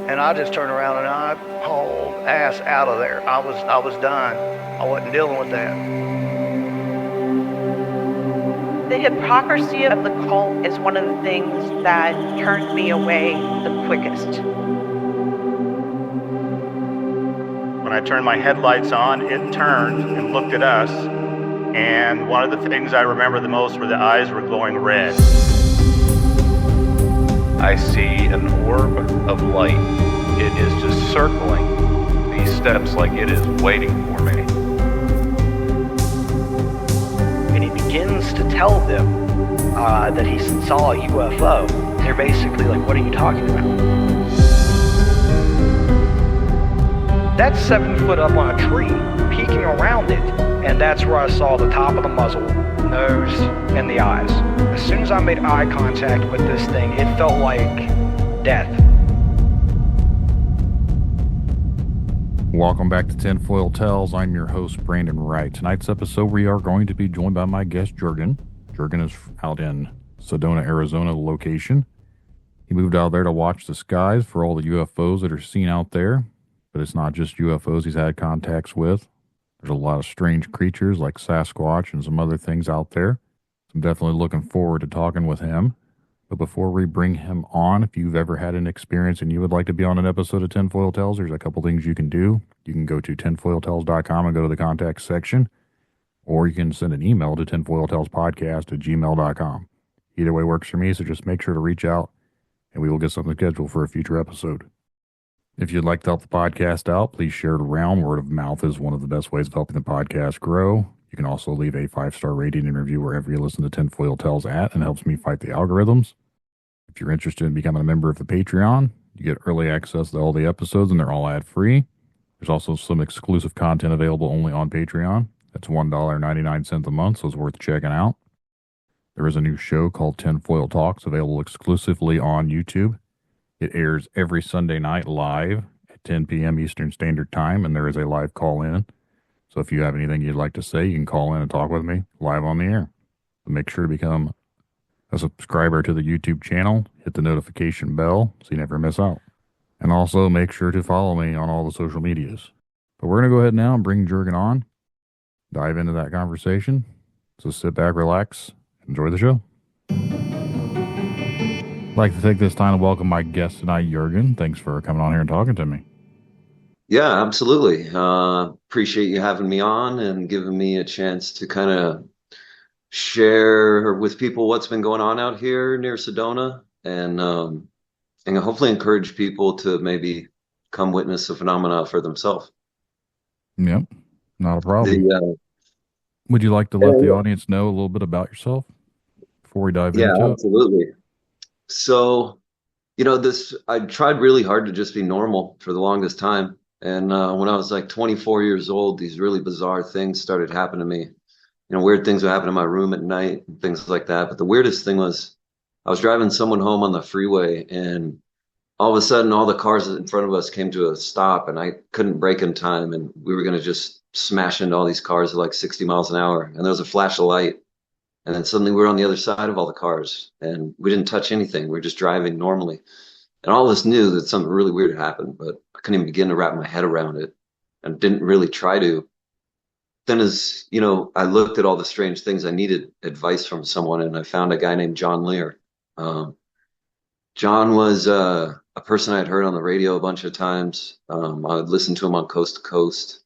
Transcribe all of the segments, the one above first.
And I just turned around and I hauled ass out of there. I was done. I wasn't dealing with that. The hypocrisy of the cult is one of the things that turned me away the quickest. When I turned my headlights on, it turned and looked at us, and one of the things I remember the most were the eyes were glowing red. I see an orb of light. It is just circling these steps like it is waiting for me. And he begins to tell them that he saw a UFO. They're basically like, what are you talking about? That's 7 foot up on a tree, peeking around it, and that's where I saw the top of the muzzle, nose, and the eyes. As soon as I made eye contact with this thing, it felt like death. Welcome back to Tinfoil Tales. I'm your host, Brandon Wright. Tonight's episode, we are going to be joined by my guest, Juergen. Juergen is out in Sedona, Arizona, the location. He moved out there to watch the skies for all the UFOs that are seen out there. But it's not just UFOs he's had contacts with. There's a lot of strange creatures like Sasquatch and some other things out there. So I'm definitely looking forward to talking with him. But before we bring him on, if you've ever had an experience and you would like to be on an episode of Tinfoil Tales, there's a couple things you can do. You can go to tinfoiltales.com and go to the contact section, or you can send an email to tinfoiltalespodcast@gmail.com. Either way works for me, so just make sure to reach out, and we will get something scheduled for a future episode. If you'd like to help the podcast out, please share it around. Word of mouth is one of the best ways of helping the podcast grow. You can also leave a 5-star rating and review wherever you listen to Tinfoil Tales at, and helps me fight the algorithms. If you're interested in becoming a member of the Patreon, you get early access to all the episodes, and they're all ad-free. There's also some exclusive content available only on Patreon. That's $1.99 a month, so it's worth checking out. There is a new show called Tinfoil Talks, available exclusively on YouTube. It airs every Sunday night live at 10 p.m. Eastern Standard Time, and there is a live call-in. So if you have anything you'd like to say, you can call in and talk with me live on the air. So make sure to become a subscriber to the YouTube channel. Hit the notification bell so you never miss out. And also make sure to follow me on all the social medias. But we're going to go ahead now and bring Juergen on, dive into that conversation. So sit back, relax, enjoy the show. I'd like to take this time to welcome my guest tonight, Juergen. Thanks for coming on here and talking to me. Yeah, absolutely. Appreciate you having me on and giving me a chance to kind of share with people what's been going on out here near Sedona, and hopefully encourage people to maybe come witness the phenomena for themselves. Yep, not a problem. Would you like to let the audience know a little bit about yourself before we dive into it? Yeah, absolutely. So, I tried really hard to just be normal for the longest time. And when I was like 24 years old, these really bizarre things started happening to me. Weird things would happen in my room at night and things like that. But the weirdest thing was I was driving someone home on the freeway, and all of a sudden all the cars in front of us came to a stop, and I couldn't brake in time, and we were going to just smash into all these cars at like 60 miles an hour. And there was a flash of light. And then suddenly we were on the other side of all the cars, and we didn't touch anything. We were just driving normally. And all of us knew that something really weird had happened, but I couldn't even begin to wrap my head around it, and didn't really try to. Then as, I looked at all the strange things, I needed advice from someone, and I found a guy named John Lear. John was a person I'd heard on the radio a bunch of times. I would listen to him on Coast to Coast.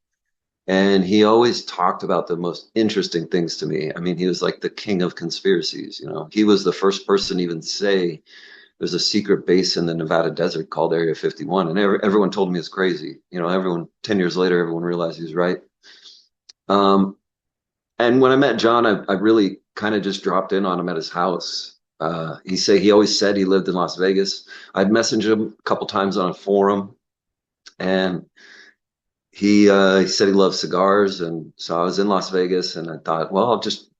And he always talked about the most interesting things to me. I mean, he was like the king of conspiracies. He was the first person to even say there's a secret base in the Nevada desert called Area 51. And everyone told me it's crazy. 10 years later, everyone realized he was right. And when I met John, I really kind of just dropped in on him at his house. He always said he lived in Las Vegas. I'd messaged him a couple times on a forum, and he said he loved cigars. And so I was in Las Vegas, and I thought, well, I'll just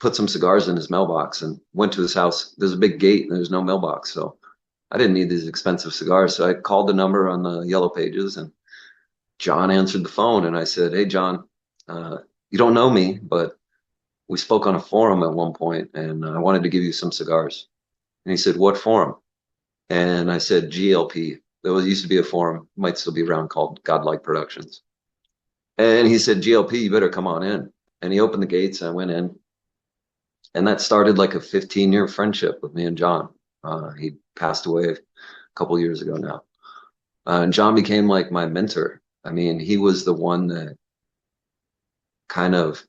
put some cigars in his mailbox, and went to his house. There's a big gate and there's no mailbox. So I didn't need these expensive cigars. So I called the number on the yellow pages, and John answered the phone. And I said, hey, John, you don't know me, but we spoke on a forum at one point, and I wanted to give you some cigars. And he said, what forum? And I said, GLP. There used to be a forum, might still be around, called Godlike Productions. And he said, GLP, you better come on in. And he opened the gates and I went in. And that started like a 15-year friendship with me and John. He passed away a couple years ago now. And John became like my mentor. I mean, he was the one that kind of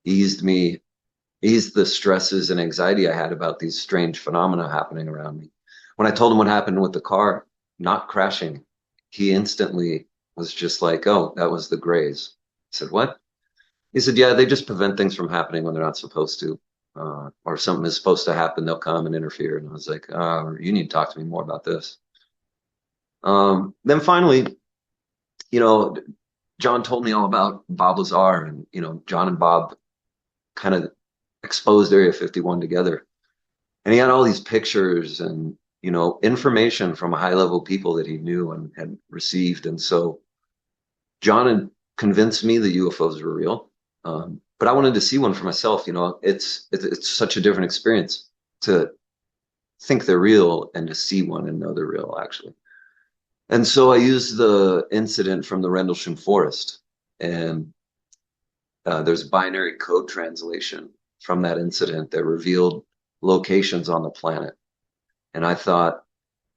eased the stresses and anxiety I had about these strange phenomena happening around me. When I told him what happened with the car not crashing, he instantly was just like, oh, that was the grays. I said, what? He said, yeah, they just prevent things from happening when they're not supposed to. Or something is supposed to happen, they'll come and interfere. And I was like, you need to talk to me more about this. Then finally, John told me all about Bob Lazar, and, John and Bob kind of exposed Area 51 together. And he had all these pictures and, information from high level people that he knew and had received. And so John had convinced me the UFOs were real. But I wanted to see one for myself. It's such a different experience to think they're real and to see one and know they're real, actually. And so I used the incident from the Rendlesham Forest, and there's binary code translation from that incident that revealed locations on the planet. And I thought,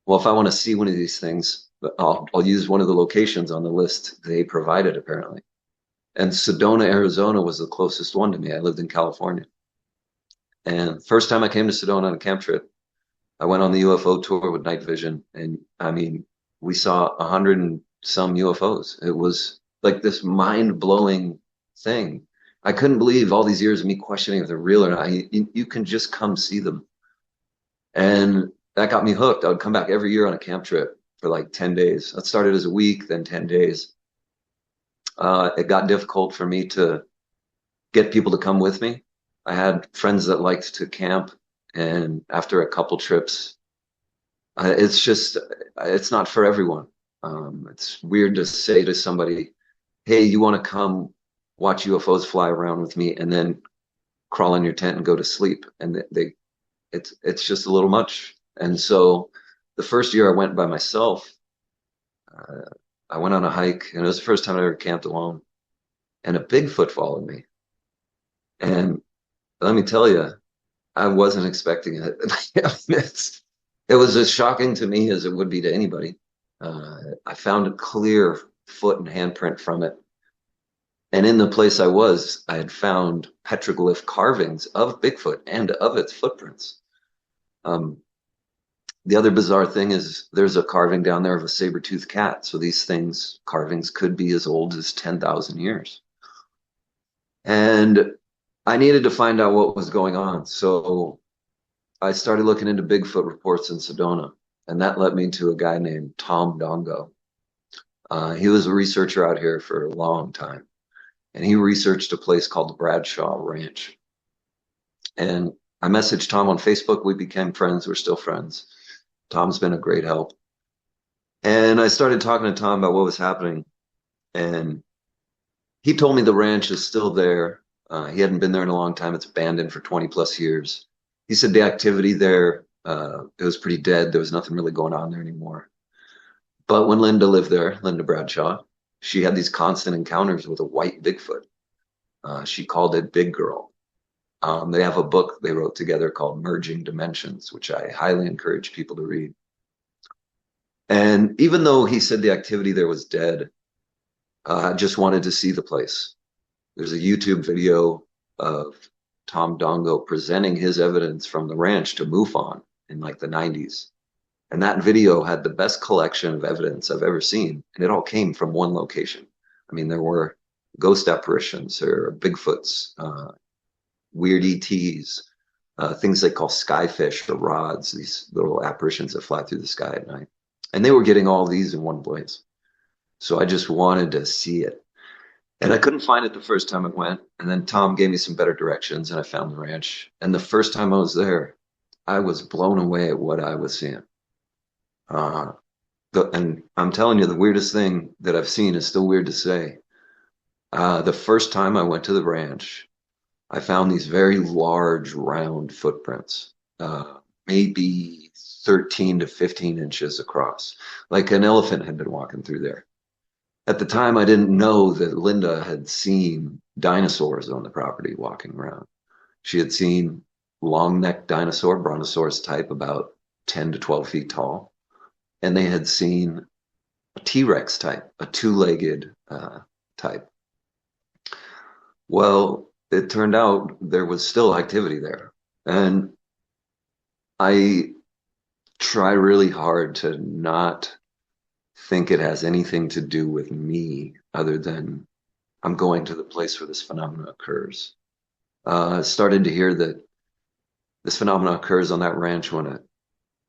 well, if I want to see one of these things, I'll use one of the locations on the list they provided, apparently. And Sedona, Arizona was the closest one to me. I lived in California. And first time I came to Sedona on a camp trip, I went on the UFO tour with night vision. And I mean, we saw 100 and some UFOs. It was like this mind-blowing thing. I couldn't believe all these years of me questioning if they're real or not. You can just come see them. And that got me hooked. I would come back every year on a camp trip for like 10 days. That started as a week, then 10 days. It got difficult for me to get people to come with me. I had friends that liked to camp, and after a couple trips, it's not for everyone. It's weird to say to somebody, hey, you want to come watch UFOs fly around with me and then crawl in your tent and go to sleep? And it's just a little much. And so the first year I went by myself, I went on a hike, and it was the first time I ever camped alone. And a Bigfoot followed me. And let me tell you, I wasn't expecting it. It was as shocking to me as it would be to anybody. I found a clear foot and handprint from it. And in the place I was, I had found petroglyph carvings of Bigfoot and of its footprints. The other bizarre thing is there's a carving down there of a saber-toothed cat. So these carvings could be as old as 10,000 years. And I needed to find out what was going on. So I started looking into Bigfoot reports in Sedona, and that led me to a guy named Tom Dongo. He was a researcher out here for a long time, and he researched a place called the Bradshaw Ranch. And I messaged Tom on Facebook. We became friends. We're still friends. Tom's been a great help. And I started talking to Tom about what was happening. And he told me the ranch is still there. He hadn't been there in a long time. It's abandoned for 20 plus years. He said the activity there, it was pretty dead. There was nothing really going on there anymore. But when Linda lived there, Linda Bradshaw, she had these constant encounters with a white Bigfoot. She called it Big Girl. They have a book they wrote together called Merging Dimensions, which I highly encourage people to read. And even though he said the activity there was dead, I just wanted to see the place. There's a YouTube video of Tom Dongo presenting his evidence from the ranch to MUFON in like the 90s. And that video had the best collection of evidence I've ever seen. And it all came from one location. I mean, there were ghost apparitions or Bigfoots, weird ETs, things they call skyfish or rods, these little apparitions that fly through the sky at night. And they were getting all these in one place. So I just wanted to see it. And I couldn't find it the first time I went. And then Tom gave me some better directions, and I found the ranch. And the first time I was there, I was blown away at what I was seeing. And I'm telling you, the weirdest thing that I've seen is still weird to say. The first time I went to the ranch, I found these very large, round footprints. maybe 13 to 15 inches across, like an elephant had been walking through there. At the time, I didn't know that Linda had seen dinosaurs on the property walking around. She had seen long-necked dinosaur, brontosaurus type, about 10 to 12 feet tall, and they had seen a T-Rex type, a two-legged type. Well, it turned out there was still activity there, and I try really hard to not think it has anything to do with me other than I'm going to the place where this phenomenon occurs. Started to hear that this phenomenon occurs on that ranch when a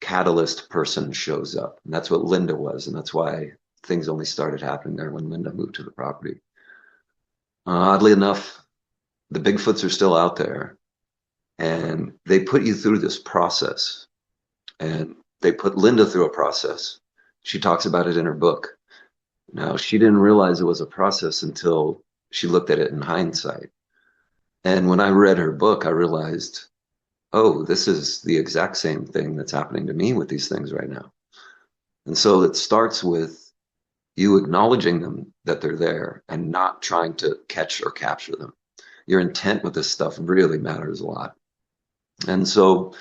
catalyst person shows up. And that's what Linda was. And that's why things only started happening there when Linda moved to the property. Oddly enough, the Bigfoots are still out there. And they put you through this process. And they put Linda through a process. She talks about it in her book. Now, she didn't realize it was a process until she looked at it in hindsight. And when I read her book, I realized, oh, this is the exact same thing that's happening to me with these things right now. And so it starts with you acknowledging them that they're there and not trying to catch or capture them. Your intent with this stuff really matters a lot. And so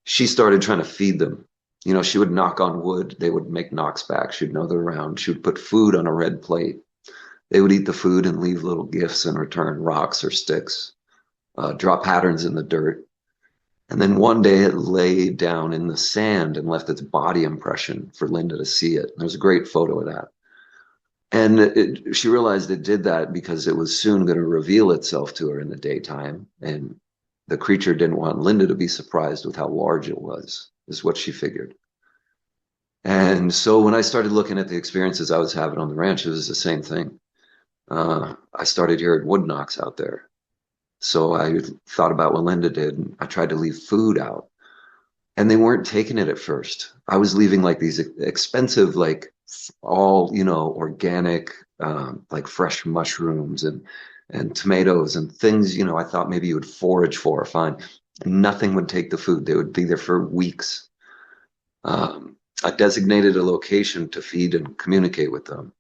she started trying to feed them. You know, she would knock on wood. They would make knocks back. She'd know they're around. She would put food on a red plate. They would eat the food and leave little gifts in return, rocks or sticks, draw patterns in the dirt. And then one day it lay down in the sand and left its body impression for Linda to see it. There's a great photo of that. And she realized it did that because it was soon going to reveal itself to her in the daytime. And the creature didn't want Linda to be surprised with how large it was, is what she figured. And so when I started looking at the experiences I was having on the ranch, it was the same thing. I started hearing wood knocks out there. So I thought about what Linda did, and I tried to leave food out. And they weren't taking it at first. I was leaving like these expensive, like all, you know, organic, like fresh mushrooms and tomatoes and things, you know, I thought maybe you would forage for or find. Nothing would take the food. They would be there for weeks. I designated a location to feed and communicate with them.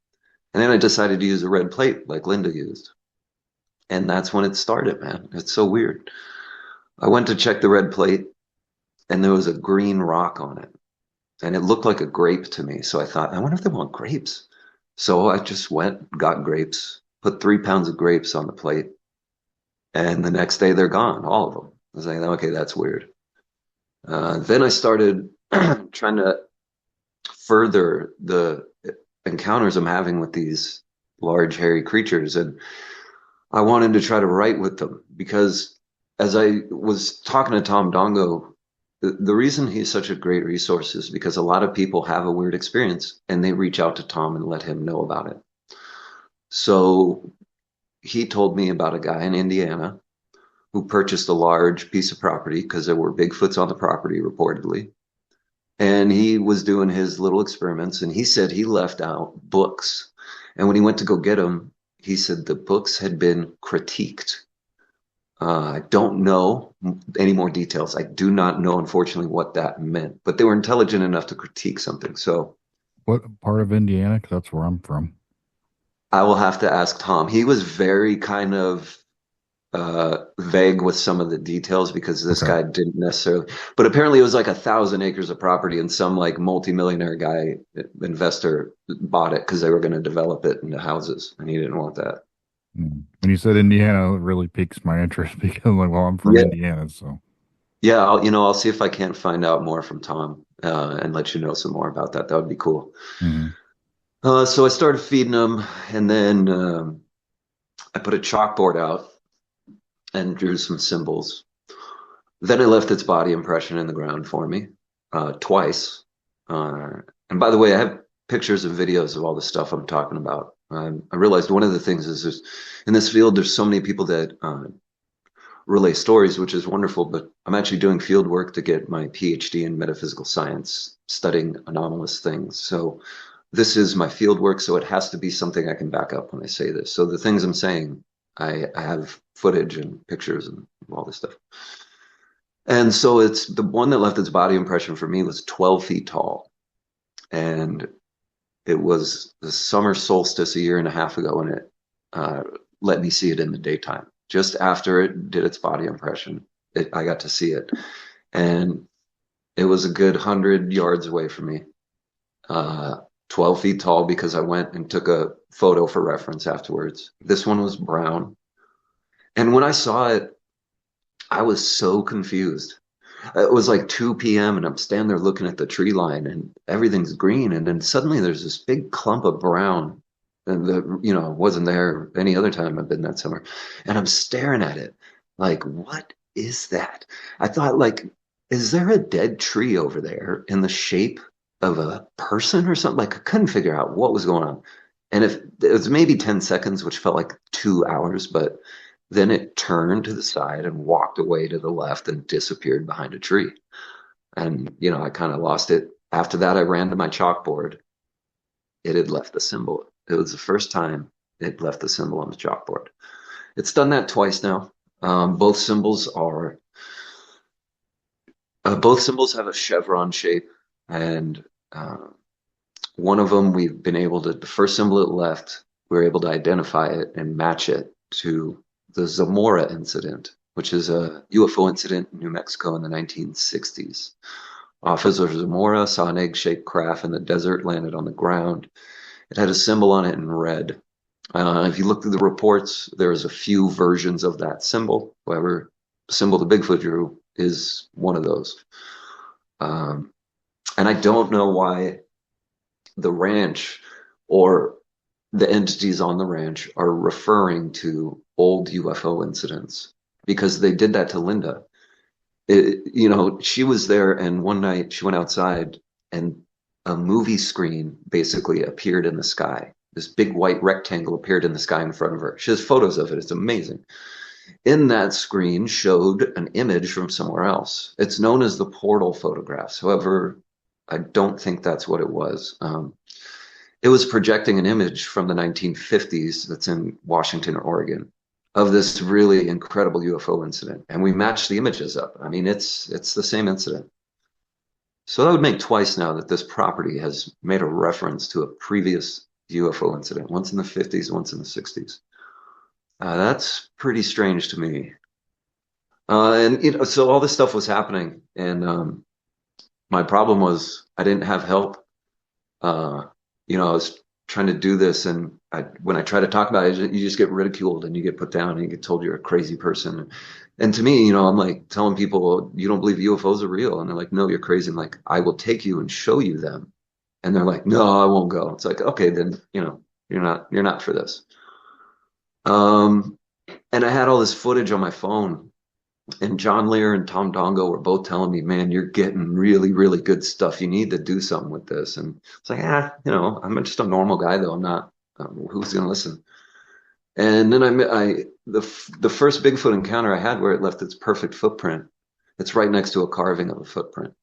And then I decided to use a red plate like Linda used. And that's when it started, man. It's so weird. I went to check the red plate, and there was a green rock on it. And it looked like a grape to me. So I thought, I wonder if they want grapes. So I just went, got grapes, put 3 pounds of grapes on the plate. And the next day they're gone, all of them. I was like, okay, that's weird. Then I started trying to further the encounters I'm having with these large, hairy creatures. And I wanted to try to write with them because as I was talking to Tom Dongo, the reason he's such a great resource is because a lot of people have a weird experience and they reach out to Tom and let him know about it. So he told me about a guy in Indiana who purchased a large piece of property because there were Bigfoots on the property reportedly. And he was doing his little experiments, and he said he left out books. And when he went to go get them, he said the books had been critiqued. I don't know any more details. I do not know, unfortunately, what that meant. But they were intelligent enough to critique something. So, what part of Indiana? 'Cause that's where I'm from. I will have to ask Tom. He was very kind of vague with some of the details because this guy didn't necessarily, but apparently it was like 1,000 acres of property and some like multimillionaire guy investor bought it because they were going to develop it into houses and he didn't want that. When you said Indiana, it really piques my interest because like, well, I'm from Indiana, so. Yeah, I'll see if I can't find out more from Tom and let you know some more about that. That would be cool. Mm-hmm. So I started feeding them and then I put a chalkboard out and drew some symbols. Then I left its body impression in the ground for me twice. And by the way, I have pictures and videos of all the stuff I'm talking about. I realized one of the things is in this field, there's so many people that relay stories, which is wonderful, but I'm actually doing field work to get my PhD in metaphysical science, studying anomalous things. So this is my field work, so it has to be something I can back up when I say this. So the things I'm saying, I have footage and pictures and all this stuff. And so it's the one that left its body impression for me was 12 feet tall. And it was the summer solstice a year and a half ago, and it uh, let me see it in the daytime. Just after it did its body impression, I got to see it. And it was a good 100 yards away from me, uh, 12 feet tall, because I went and took a photo for reference afterwards. This one was brown. And when I saw it, I was so confused. It was like 2 p.m. and I'm standing there looking at the tree line and everything's green. And then suddenly there's this big clump of brown and wasn't there any other time I've been that summer. And I'm staring at it like, what is that? I thought, like, is there a dead tree over there in the shape of a person or something? Like, I couldn't figure out what was going on. And if it was maybe 10 seconds, which felt like 2 hours, but then it turned to the side and walked away to the left and disappeared behind a tree. And, I kind of lost it. After that, I ran to my chalkboard. It had left the symbol. It was the first time it left the symbol on the chalkboard. It's done that twice now. Both symbols have a chevron shape, and one of them the first symbol it left, we were able to identify it and match it to the Zamora incident, which is a UFO incident in New Mexico in the 1960s. Officer Zamora saw an egg-shaped craft in the desert, landed on the ground. It had a symbol on it in red. If you look through the reports, there's a few versions of that symbol. However, the symbol the Bigfoot drew is one of those. And I don't know why the ranch or the entities on the ranch are referring to old UFO incidents, because they did that to Linda. She was there, and one night she went outside and a movie screen basically appeared in the sky. This big white rectangle appeared in the sky in front of her. She has photos of it. It's amazing. In that screen showed an image from somewhere else. It's known as the portal photographs. However, I don't think that's what it was. It was projecting an image from the 1950s that's in Washington, Oregon, of this really incredible UFO incident. And we matched the images up. I mean, it's the same incident. So that would make twice now that this property has made a reference to a previous UFO incident, once in the 50s, once in the 60s. That's pretty strange to me. So all this stuff was happening, and my problem was I didn't have help. I was trying to do this, and when I try to talk about it, you just get ridiculed and you get put down and you get told you're a crazy person. And to me, I'm like telling people, well, you don't believe UFOs are real, and they're like, no, you're crazy. I'm like, I will take you and show you them, and they're like, no, I won't go. It's like, okay, then you're not for this. And I had all this footage on my phone, and John Lear and Tom Dongo were both telling me, man, you're getting really, really good stuff. You need to do something with this. And it's like, I'm just a normal guy, though. I'm not, who's going to listen? And then the first Bigfoot encounter I had, where it left its perfect footprint, it's right next to a carving of a footprint.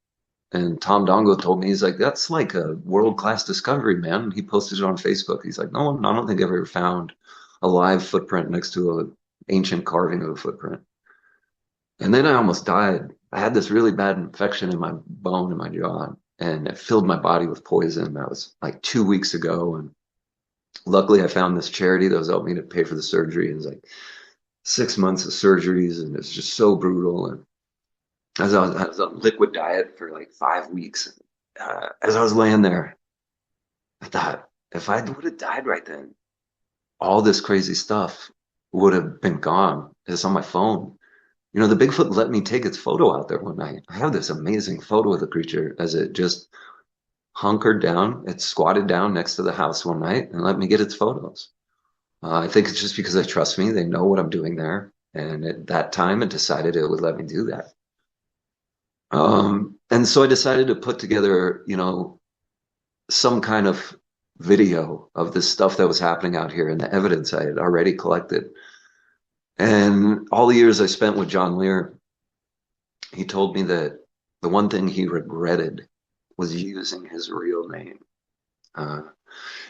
And Tom Dongo told me, he's like, that's like a world-class discovery, man. He posted it on Facebook. He's like, no, I don't think I've ever found a live footprint next to an ancient carving of a footprint. And then I almost died. I had this really bad infection in my bone in my jaw, and it filled my body with poison. That was like 2 weeks ago. And luckily I found this charity that was helping me to pay for the surgery. It was like 6 months of surgeries, and it's just so brutal. And I was on liquid diet for like 5 weeks. As I was laying there, I thought, if I would have died right then, all this crazy stuff would have been gone. It's on my phone. The Bigfoot let me take its photo out there one night. I have this amazing photo of the creature as it just hunkered down. It squatted down next to the house one night and let me get its photos. I think it's just because they trust me. They know what I'm doing there. And at that time, it decided it would let me do that. And so I decided to put together, some kind of video of this stuff that was happening out here and the evidence I had already collected. And all the years I spent with John Lear, he told me that the one thing he regretted was using his real name.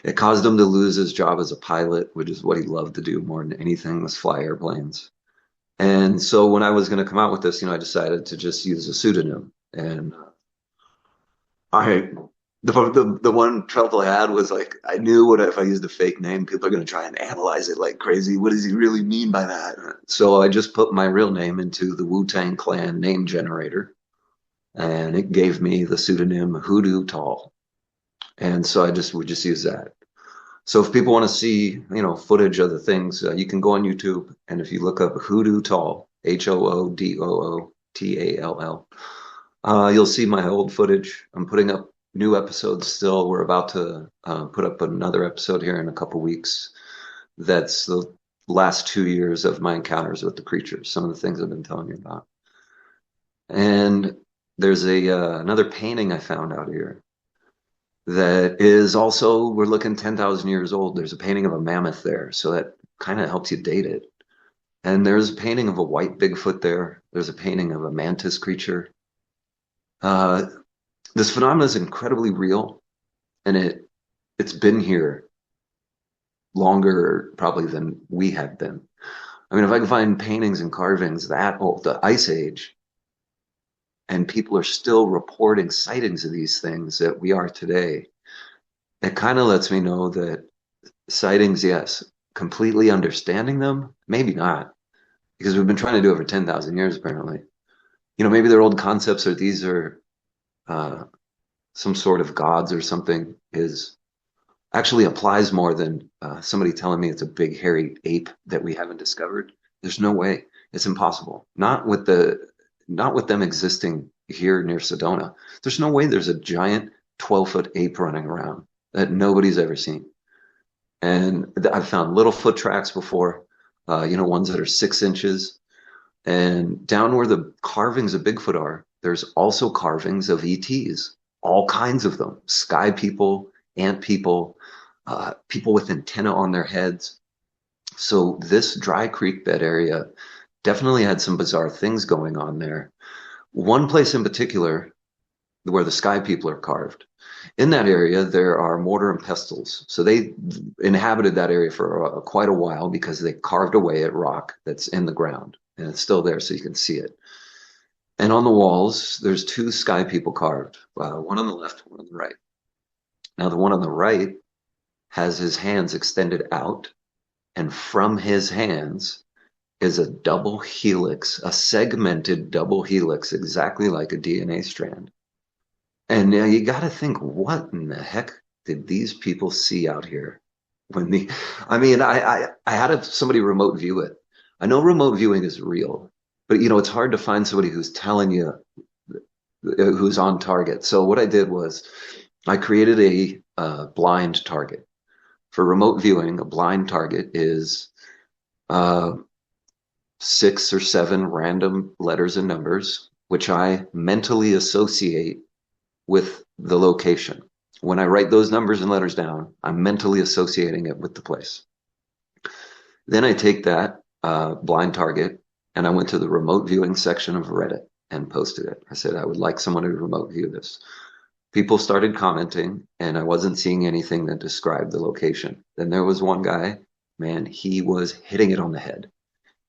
It caused him to lose his job as a pilot, which is what he loved to do more than anything, was fly airplanes. And so when I was going to come out with this, I decided to just use a pseudonym. And I, the one trouble I had was like, I knew what if I used a fake name, people are going to try and analyze it like crazy. What does he really mean by that? So I just put my real name into the Wu-Tang Clan name generator, and it gave me the pseudonym Hoodoo Tall. And so I just would just use that. So if people want to see, footage of the things, you can go on YouTube, and if you look up Hoodoo Tall, HOODOOTALL, you'll see my old footage. I'm putting up new episodes still. We're about to put up another episode here in a couple weeks. That's the last 2 years of my encounters with the creatures, some of the things I've been telling you about. And there's another painting I found out here that is also, we're looking 10,000 years old. There's a painting of a mammoth there, so that kind of helps you date it. And there's a painting of a white Bigfoot there. There's a painting of a mantis creature. This phenomenon is incredibly real, and it's been here longer probably than we have been. I mean, if I can find paintings and carvings that old, the Ice Age, and people are still reporting sightings of these things that we are today, it kind of lets me know that sightings, yes, completely understanding them, maybe not, because we've been trying to do it for 10,000 years, apparently. Maybe they're old concepts, or these are some sort of gods or something, is actually applies more than somebody telling me it's a big hairy ape that we haven't discovered. There's no way. It's impossible. Not with them existing here near Sedona. There's no way there's a giant 12-foot ape running around that nobody's ever seen. And I've found little foot tracks before, ones that are 6 inches. And down where the carvings of Bigfoot are, there's also carvings of ETs, all kinds of them. Sky people, ant people, people with antenna on their heads. So this dry creek bed area definitely had some bizarre things going on there. One place in particular where the sky people are carved. In that area, there are mortar and pestles. So they inhabited that area for quite a while because they carved away at rock that's in the ground. And it's still there, so you can see it. And on the walls, there's 2 sky people carved, one on the left, one on the right. Now, the one on the right has his hands extended out, and from his hands is a double helix, a segmented double helix, exactly like a DNA strand. And now you got to think, what in the heck did these people see out here? I had somebody remote view it. I know remote viewing is real, but it's hard to find somebody who's telling you who's on target. So what I did was I created a blind target. For remote viewing, a blind target is 6 or 7 random letters and numbers, which I mentally associate with the location. When I write those numbers and letters down, I'm mentally associating it with the place. Then I take that blind target, and I went to the remote viewing section of Reddit and posted it. I said, I would like someone to remote view this. People started commenting, and I wasn't seeing anything that described the location. Then there was one guy, man, he was hitting it on the head.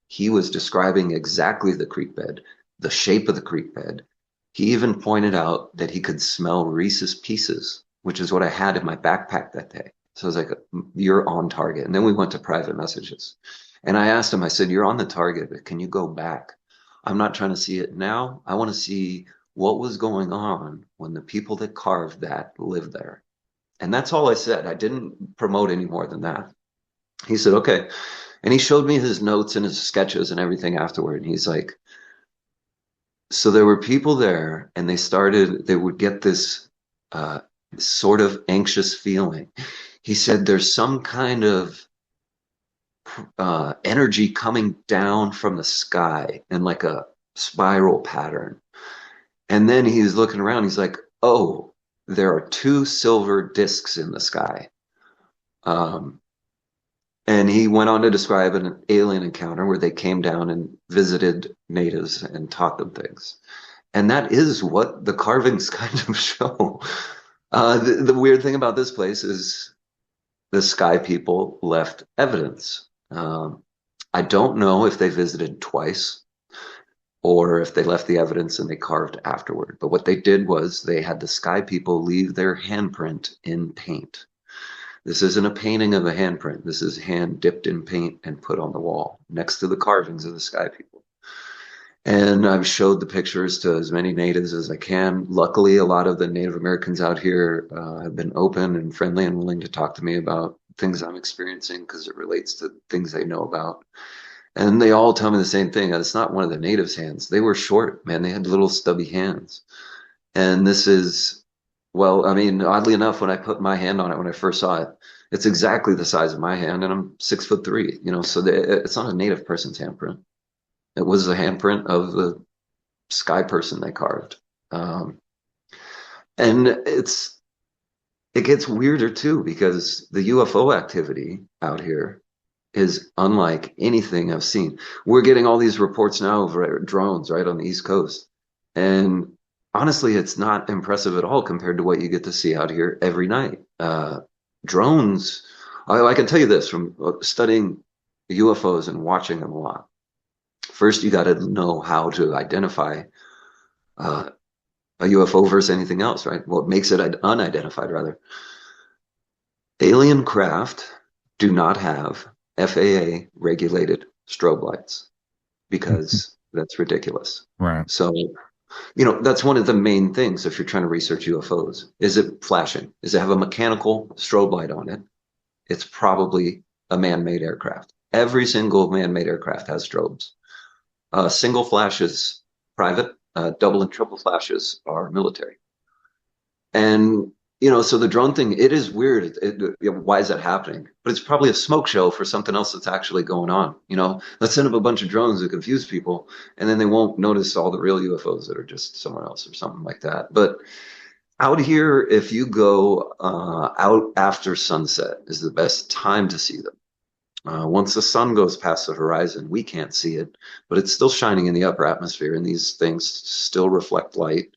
He was describing exactly the creek bed, the shape of the creek bed. He even pointed out that he could smell Reese's Pieces, which is what I had in my backpack that day. So I was like, you're on target. And then we went to private messages. And I asked him, I said, you're on the target, but can you go back? I'm not trying to see it now. I want to see what was going on when the people that carved that lived there. And that's all I said. I didn't promote any more than that. He said, okay. And he showed me his notes and his sketches and everything afterward. And he's like, so there were people there, and they would get this sort of anxious feeling. He said, there's some kind of energy coming down from the sky in like a spiral pattern. And then he's looking around. He's like, oh, there are 2 silver discs in the sky. And he went on to describe an alien encounter where they came down and visited natives and taught them things. And that is what the carvings kind of show. The weird thing about this place is the sky people left evidence. I don't know if they visited twice or if they left the evidence and they carved afterward. But what they did was they had the sky people leave their handprint in paint. This isn't a painting of a handprint. This is hand dipped in paint and put on the wall next to the carvings of the sky people. And I've showed the pictures to as many natives as I can. Luckily, a lot of the Native Americans out here have been open and friendly and willing to talk to me about things I'm experiencing because it relates to things they know about. And they all tell me the same thing. It's not one of the natives' hands. They were short, man. They had little stubby hands. And this is, well, I mean, oddly enough, when I put my hand on it, when I first saw it, it's exactly the size of my hand, and I'm 6'3", so it's not a native person's handprint. It was the handprint of the sky person they carved. And it gets weirder too, because the UFO activity out here is unlike anything I've seen. We're getting all these reports now of drones right on the East Coast. And honestly, it's not impressive at all compared to what you get to see out here every night. Drones, I can tell you this from studying UFOs and watching them a lot. First, you got to know how to identify a UFO versus anything else, right? What makes it unidentified, rather. Alien craft do not have FAA regulated strobe lights because that's ridiculous. Right. So, that's one of the main things if you're trying to research UFOs. Is it flashing? Does it have a mechanical strobe light on it? It's probably a man-made aircraft. Every single man-made aircraft has strobes. Single flash is private. Double and triple flashes are military. And, so the drone thing, it is weird. Why is that happening? But it's probably a smoke show for something else that's actually going on. Let's send up a bunch of drones to confuse people, and then they won't notice all the real UFOs that are just somewhere else or something like that. But out here, if you go out after sunset is the best time to see them. Once the sun goes past the horizon, we can't see it, but it's still shining in the upper atmosphere, and these things still reflect light.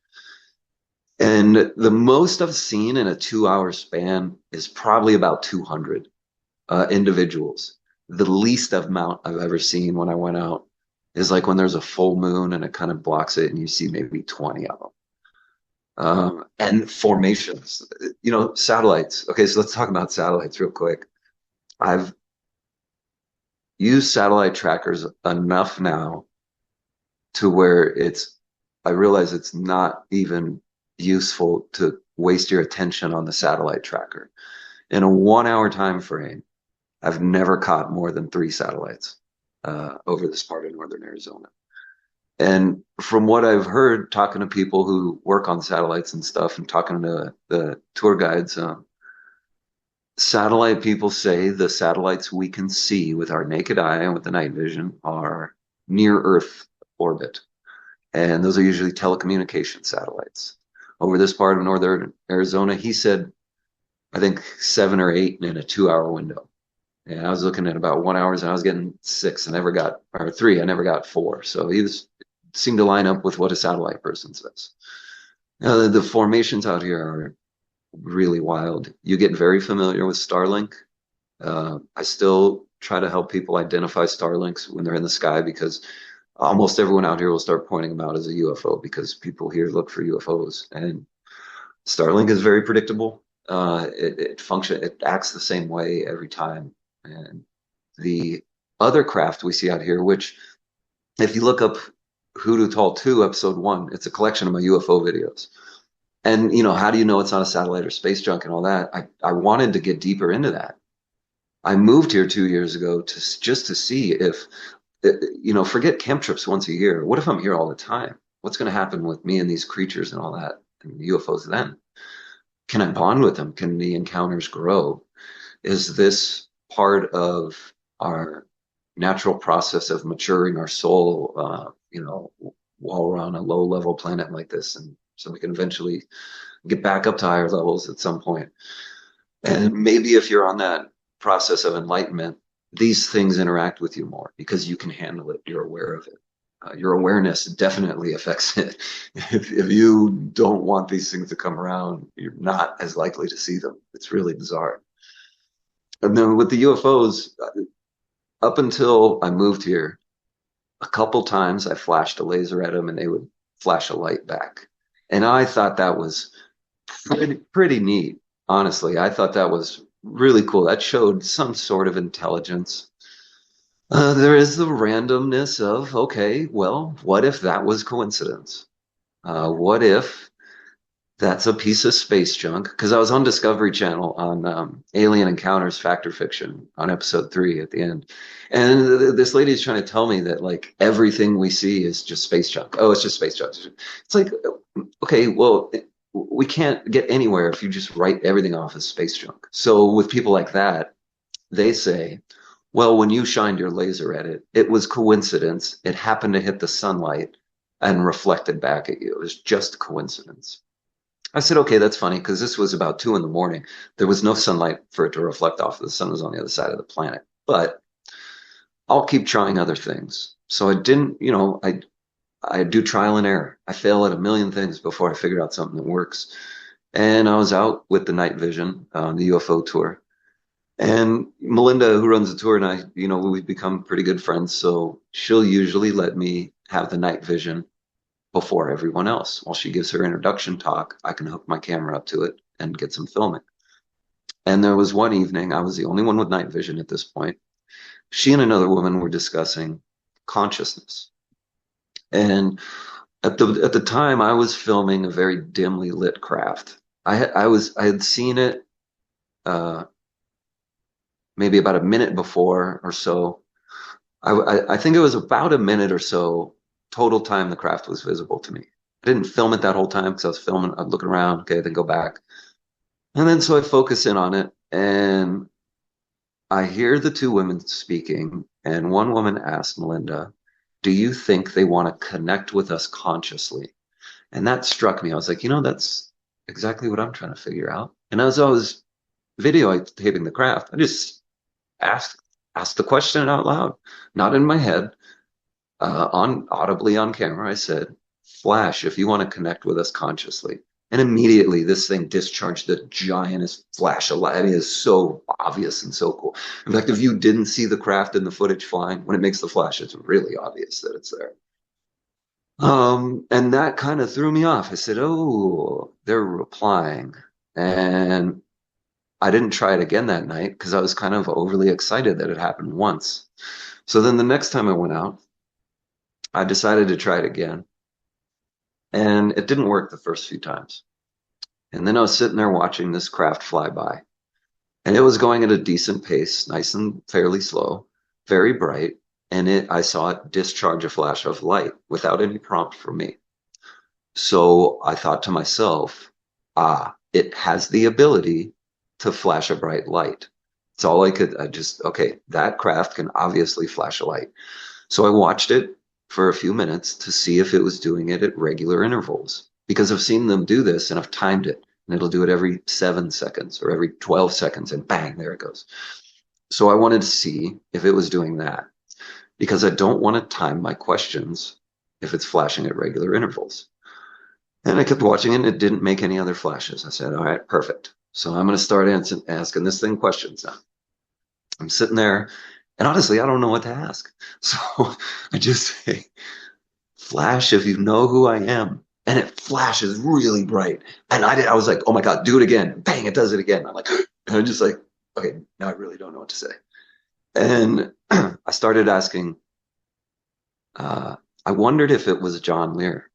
And the most I've seen in a 2-hour span is probably about 200 individuals. The least amount I've ever seen when I went out is like when there's a full moon and it kind of blocks it, and you see maybe 20 of them. And formations, satellites. Okay, so let's talk about satellites real quick. I've use satellite trackers enough now to where I realize it's not even useful to waste your attention on the satellite tracker. In a 1-hour time frame, I've never caught more than 3 satellites over this part of northern Arizona. And from what I've heard, talking to people who work on satellites and stuff and talking to the tour guides, satellite people say the satellites we can see with our naked eye and with the night vision are near Earth orbit. And those are usually telecommunication satellites. Over this part of northern Arizona, he said, I think 7 or 8 in a 2-hour window. And I was looking at about 1 hour and I was getting 6. I never got, or 3, I never got 4. So seemed to line up with what a satellite person says. Now, the formations out here are really wild. You get very familiar with Starlink. I still try to help people identify Starlinks when they're in the sky because almost everyone out here will start pointing them out as a UFO because people here look for UFOs. And Starlink is very predictable. It acts the same way every time. And the other craft we see out here, which if you look up Hoodoo Tall 2, episode 1, it's a collection of my UFO videos. And, how do you know it's not a satellite or space junk and all that? I wanted to get deeper into that. I moved here 2 years ago just to see if, forget camp trips once a year. What if I'm here all the time? What's going to happen with me and these creatures and all that and UFOs then? Can I bond with them? Can the encounters grow? Is this part of our natural process of maturing our soul, while we're on a low-level planet like this, and so we can eventually get back up to higher levels at some point. And maybe if you're on that process of enlightenment, these things interact with you more because you can handle it. You're aware of it. Your awareness definitely affects it. If you don't want these things to come around, you're not as likely to see them. It's really bizarre. And then with the UFOs, up until I moved here, a couple times I flashed a laser at them and they would flash a light back. And I thought that was pretty neat, honestly. I thought that was really cool. That showed some sort of intelligence. There is the randomness of, okay, well, what if that was coincidence? What if that's a piece of space junk? Because I was on Discovery Channel on Alien Encounters Fact or Fiction on episode 3 at the end. And this lady is trying to tell me that like everything we see is just space junk. Oh, it's just space junk. It's like, okay, well, we can't get anywhere if you just write everything off as space junk. So with people like that, they say, well, when you shined your laser at it, it was coincidence. It happened to hit the sunlight and reflected back at you. It was just coincidence. I said, okay, that's funny because this was about 2 a.m. There was no sunlight for it to reflect off. The sun was on the other side of the planet. But I'll keep trying other things. So I didn't, I do trial and error. I fail at a million things before I figure out something that works. And I was out with the night vision on the UFO tour. And Melinda, who runs the tour, and I, we've become pretty good friends. So she'll usually let me have the night vision before everyone else. While she gives her introduction talk, I can hook my camera up to it and get some filming. And there was one evening, I was the only one with night vision at this point. She and another woman were discussing consciousness. And at the time, I was filming a very dimly lit craft. I had seen it maybe about a minute before or so. I think it was about a minute or so total time the craft was visible to me. I didn't film it that whole time because I was filming, I'd look around, okay, then go back. And then so I focus in on it and I hear the 2 women speaking, and one woman asked Melinda, do you think they want to connect with us consciously? And that struck me. I was like, that's exactly what I'm trying to figure out. And as I was videotaping the craft, I just asked the question out loud, not in my head, audibly on camera. I said, flash if you want to connect with us consciously. And immediately this thing discharged the giantest flash of light. I mean, it's so obvious and so cool. In fact, if you didn't see the craft in the footage flying, when it makes the flash, it's really obvious that it's there. And that kind of threw me off. I said, oh, they're replying. And I didn't try it again that night because I was kind of overly excited that it happened once. So then the next time I went out, I decided to try it again. And it didn't work the first few times. And then I was sitting there watching this craft fly by. And it was going at a decent pace, nice and fairly slow, very bright. And I saw it discharge a flash of light without any prompt from me. So I thought to myself, it has the ability to flash a bright light. It's all okay, that craft can obviously flash a light. So I watched it for a few minutes to see if it was doing it at regular intervals, because I've seen them do this and I've timed it, and it'll do it every 7 seconds or every 12 seconds, and bang, there it goes. So I wanted to see if it was doing that, because I don't want to time my questions if it's flashing at regular intervals. And I kept watching it and it didn't make any other flashes. I said, all right, perfect. So I'm going to start asking this thing questions now. I'm sitting there, and honestly, I don't know what to ask. So I just say, flash if you know who I am. And it flashes really bright. And I was like, oh my God, do it again. Bang, it does it again. I'm like, and I'm just like, okay, now I really don't know what to say. And I started asking, I wondered if it was John Lear.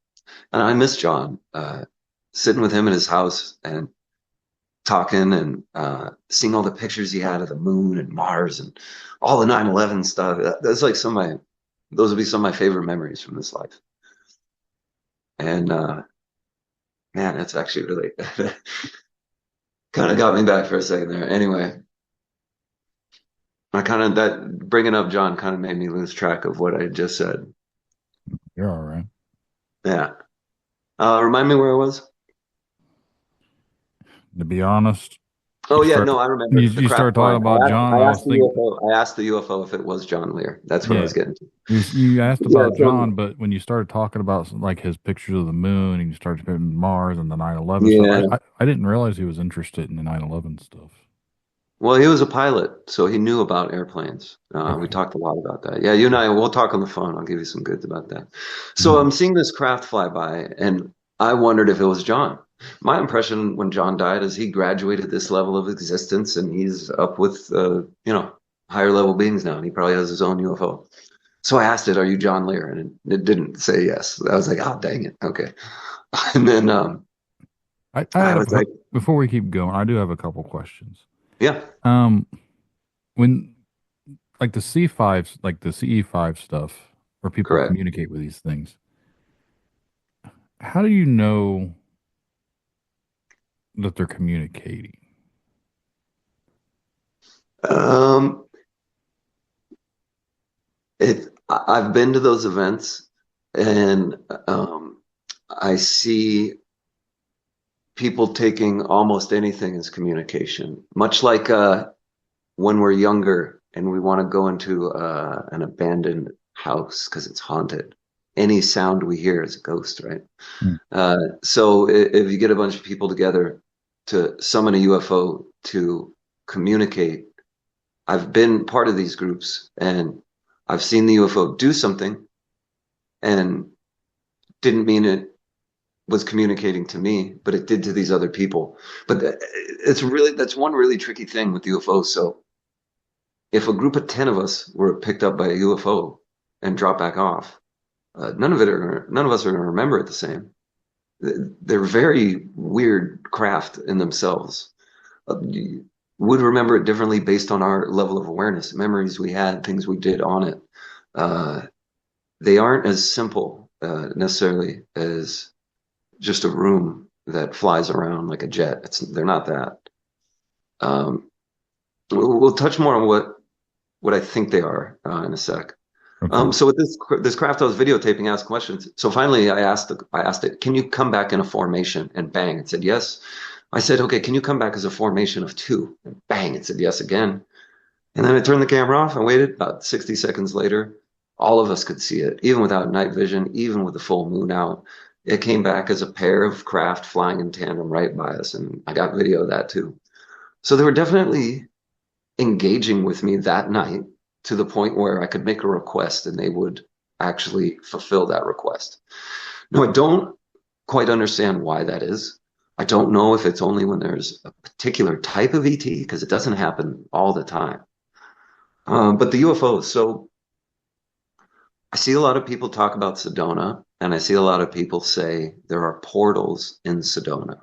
And I miss John, sitting with him in his house and talking and seeing all the pictures he had of the moon and Mars and all the 9/11 stuff. That's like those would be some of my favorite memories from this life. And man, that's actually really kind of got me back for a second there. Anyway, that bringing up John kind of made me lose track of what I just said. You're all right. Yeah. Remind me where I was. To be honest. Oh yeah, no, I remember. You started talking about John. I asked the UFO if it was John Lear. That's what I was getting to. You asked about John, but when you started talking about like his pictures of the moon and you started putting Mars and the 9/11 stuff, I didn't realize he was interested in the 9/11 stuff. Well, he was a pilot, so he knew about airplanes. We Okay. talked a lot about that. Yeah, you and I, we'll talk on the phone. I'll give you some goods about that. So Mhm. I'm seeing this craft fly by, and I wondered if it was John. My impression when John died is he graduated this level of existence, and he's up with, higher level beings now, and he probably has his own UFO. So I asked it, "Are you John Lear?" And it didn't say yes. I was like, "Oh, dang it, okay." And then I I have was like, before we keep going, I do have a couple questions. "Yeah, Um, when like the C5, like the CE5 stuff, where people correct." communicate with these things, how do you know that they're communicating? Um, I've been to those events, and I see people taking almost anything as communication, much like when we're younger and we want to go into an abandoned house because it's haunted. Any sound we hear is a ghost, right? Hmm. So if you get a bunch of people together to summon a UFO to communicate, I've been part of these groups and I've seen the UFO do something and didn't mean it was communicating to me, but it did to these other people. But that's one really tricky thing with UFOs. So if a group of 10 of us were picked up by a UFO and dropped back off, none of us are going to remember it the same. They're very weird craft in themselves. You would remember it differently based on our level of awareness, memories we had, things we did on it. Uh, they aren't as simple necessarily as just a room that flies around like a jet. They're not that. Um, we'll touch more on what I think they are in a sec. Okay. So with this craft I was videotaping, asked questions. So finally, I asked it, "Can you come back in a formation?" And bang, it said yes. I said, "Okay, can you come back as a formation of two?" And bang, it said yes again. And then I turned the camera off and waited. About 60 seconds later, all of us could see it, even without night vision, even with the full moon out. It came back as a pair of craft flying in tandem right by us, and I got video of that too. So they were definitely engaging with me that night to the point where I could make a request and they would actually fulfill that request. Now, I don't quite understand why that is. I don't know if it's only when there's a particular type of ET, because it doesn't happen all the time. But the UFOs, so I see a lot of people talk about Sedona, and I see a lot of people say there are portals in Sedona.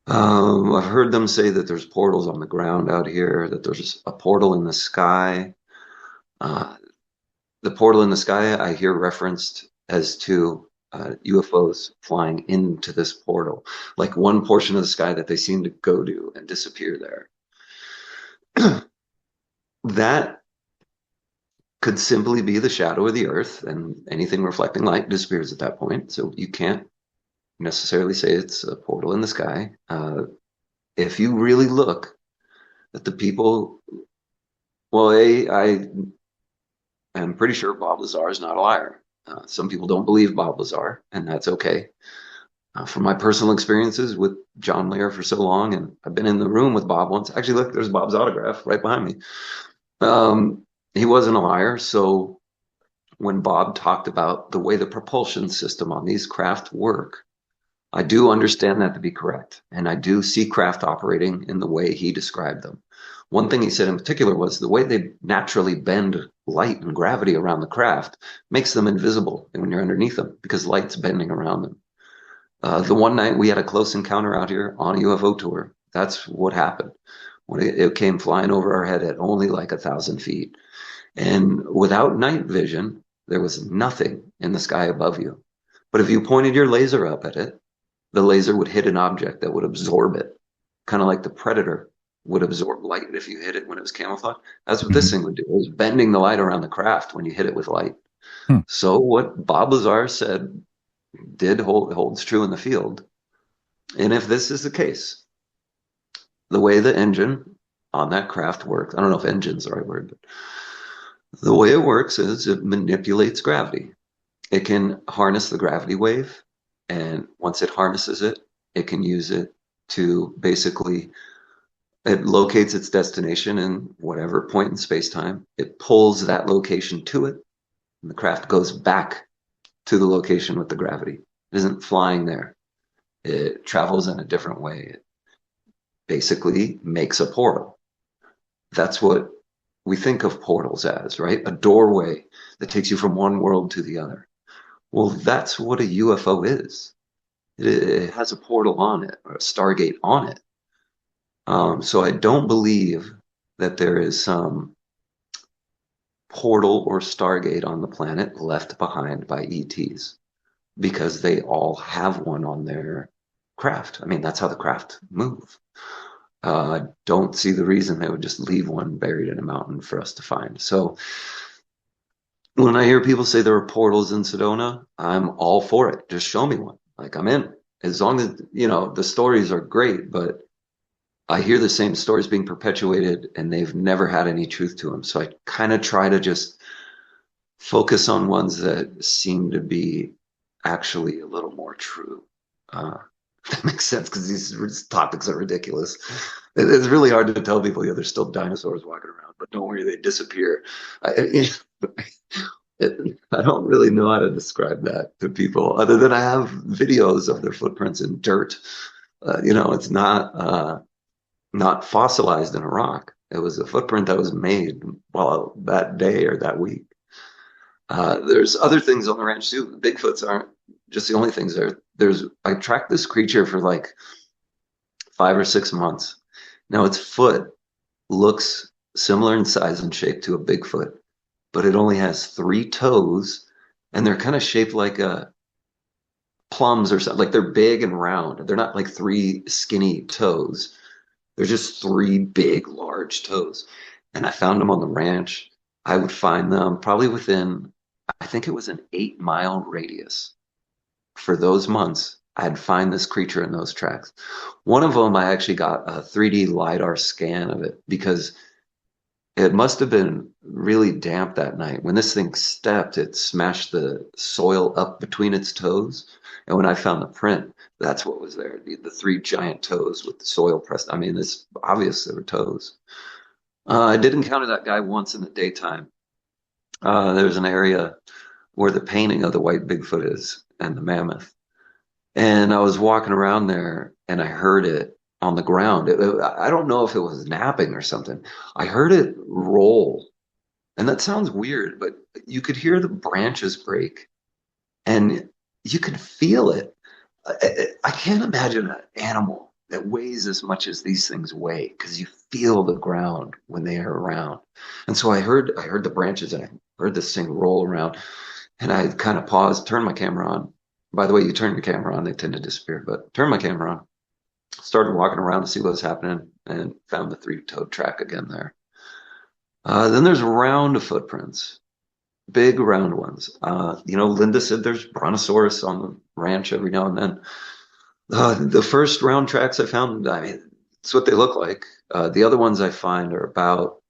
I've heard them say that there's portals on the ground out here, that there's a portal in the sky. Uh, the portal in the sky I hear referenced as to UFOs flying into this portal, like one portion of the sky that they seem to go to and disappear there. That could simply be the shadow of the Earth, and anything reflecting light disappears at that point. So you can't necessarily say it's a portal in the sky. If you really look at the people, well, I am pretty sure Bob Lazar is not a liar. Some people don't believe Bob Lazar, and that's okay. From my personal experiences with John Lear for so long, and I've been in the room with Bob once. Actually, look, there's Bob's autograph right behind me. He wasn't a liar, so when Bob talked about the way the propulsion system on these craft work, I do understand that to be correct. And I do see craft operating in the way he described them. One thing he said in particular was the way they naturally bend light and gravity around the craft makes them invisible when you're underneath them because light's bending around them. The one night we had a close encounter out here on a UFO tour, that's what happened. When it came flying over our head at only like 1,000 feet. And without night vision, there was nothing in the sky above you. But if you pointed your laser up at it, the laser would hit an object that would absorb it, kind of like the predator would absorb light if you hit it when it was camouflage. That's what this Mhm. thing would do. It was bending the light around the craft when you hit it with light. Hmm. So what Bob Lazar said holds true in the field. And if this is the case, the way the engine on that craft works, I don't know if engine's the right word, but the way it works is it manipulates gravity. It can harness the gravity wave, and once it harnesses it, it can use it to basically It locates its destination in whatever point in space-time. It pulls that location to it, and the craft goes back to the location with the gravity. It isn't flying there. It travels in a different way. It basically makes a portal. That's what we think of portals as, right? A doorway that takes you from one world to the other. Well, that's what a UFO is. It has a portal on it, or a Stargate on it. So I don't believe that there is some portal or Stargate on the planet left behind by ETs, because they all have one on their craft. I mean, that's how the craft move. I don't see the reason they would just leave one buried in a mountain for us to find. So when I hear people say there are portals in Sedona, I'm all for it. Just show me one. Like, I'm in. As long as, the stories are great, but I hear the same stories being perpetuated and they've never had any truth to them. So I kind of try to just focus on ones that seem to be actually a little more true. That makes sense, because these topics are ridiculous. It's really hard to tell people, there's still dinosaurs walking around, but don't worry, they disappear. I don't really know how to describe that to people, other than I have videos of their footprints in dirt. It's not fossilized in a rock. It was a footprint that was made that day or that week. There's other things on the ranch too. Bigfoots aren't just the only things there. I tracked this creature for like 5 or 6 months. Now its foot looks similar in size and shape to a Bigfoot, but it only has 3 toes, and they're kind of shaped like plums or something. Like, they're big and round. They're not like 3 skinny toes. They're just 3 big, large toes. And I found them on the ranch. I would find them probably within, I think it was an 8-mile radius. For those months, I'd find this creature in those tracks. One of them, I actually got a 3D LiDAR scan of it, because it must have been really damp that night. When this thing stepped, it smashed the soil up between its toes. And when I found the print, that's what was there. The 3 giant toes with the soil pressed. I mean, it's obvious they were toes. I did encounter that guy once in the daytime. There's an area where the painting of the white Bigfoot is, and the mammoth. And I was walking around there, and I heard it on the ground. I don't know if it was napping or something. I heard it roll. And that sounds weird, but you could hear the branches break, and you could feel it. I can't imagine an animal that weighs as much as these things weigh, because you feel the ground when they are around. And so I heard the branches, and I heard this thing roll around, and I kind of paused, turned my camera on. By the way, you turn your camera on, they tend to disappear, but turned my camera on, started walking around to see what was happening, and found the 3-toed track again there. Then there's round footprints, big round ones. Linda said there's brontosaurus on the ranch every now and then. The first round tracks I found, I mean, it's what they look like. The other ones I find are about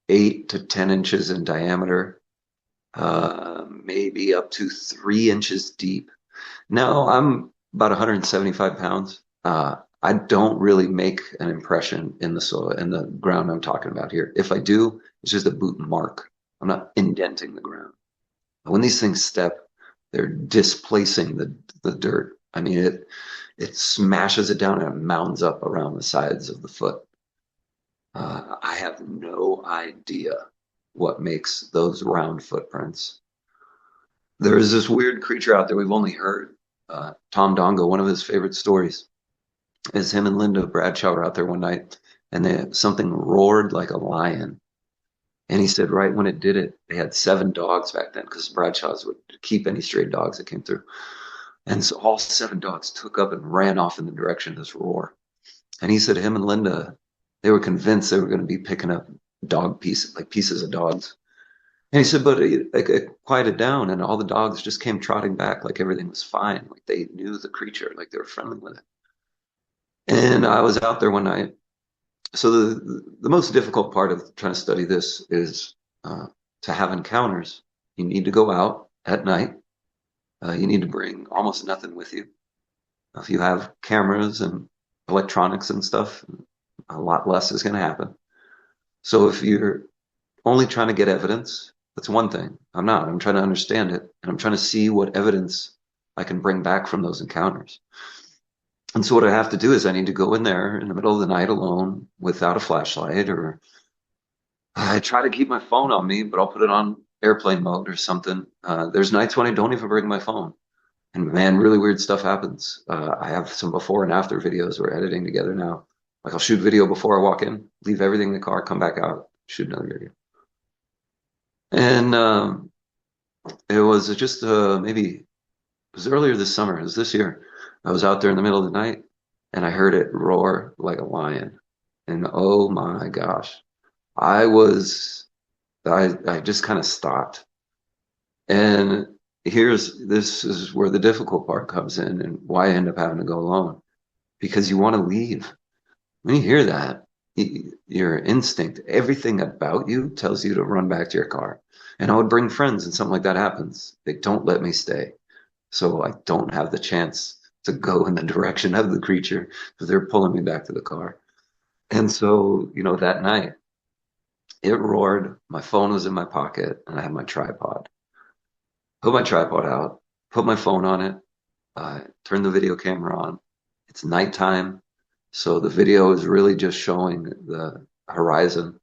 8 to 10 inches in diameter, maybe up to 3 inches deep. Now, I'm about 175 pounds. I don't really make an impression in the soil, in the ground I'm talking about here. If I do, it's just a boot mark. I'm not indenting the ground. When these things step, they're displacing the dirt. I mean, it smashes it down and it mounds up around the sides of the foot. I have no idea what makes those round footprints. There is this weird creature out there we've only heard. Tom Dongo, one of his favorite stories is him and Linda Bradshaw were out there one night, and something roared like a lion. And he said right when it did it, they had 7 dogs back then, because Bradshaws would keep any stray dogs that came through. And so all 7 dogs took up and ran off in the direction of this roar. And he said him and Linda, they were convinced they were going to be picking up pieces of dogs. And he said, but it quieted down, and all the dogs just came trotting back like everything was fine. Like they knew the creature, like they were friendly with it. And I was out there one night. So the most difficult part of trying to study this is to have encounters. You need to go out at night. You need to bring almost nothing with you. If you have cameras and electronics and stuff, a lot less is going to happen. So if you're only trying to get evidence, that's one thing. I'm not. I'm trying to understand it, and I'm trying to see what evidence I can bring back from those encounters. And so what I have to do is I need to go in there in the middle of the night alone without a flashlight, or I try to keep my phone on me, but I'll put it on airplane mode or something. There's nights when I don't even bring my phone. And man, really weird stuff happens. I have some before and after videos we're editing together now. Like I'll shoot video before I walk in, leave everything in the car, come back out, shoot another video. And it was just maybe it was earlier this summer, it was this year. I was out there in the middle of the night and I heard it roar like a lion. And oh my gosh, I just kind of stopped. And this is where the difficult part comes in and why I end up having to go alone. Because you want to leave. When you hear that, your instinct, everything about you tells you to run back to your car. And I would bring friends and something like that happens. They don't let me stay. So I don't have the chance to go in the direction of the creature because they're pulling me back to the car. And so, that night it roared. My phone was in my pocket and I had my tripod. Put my tripod out, put my phone on it, turn the video camera on. It's nighttime, so the video is really just showing the horizon.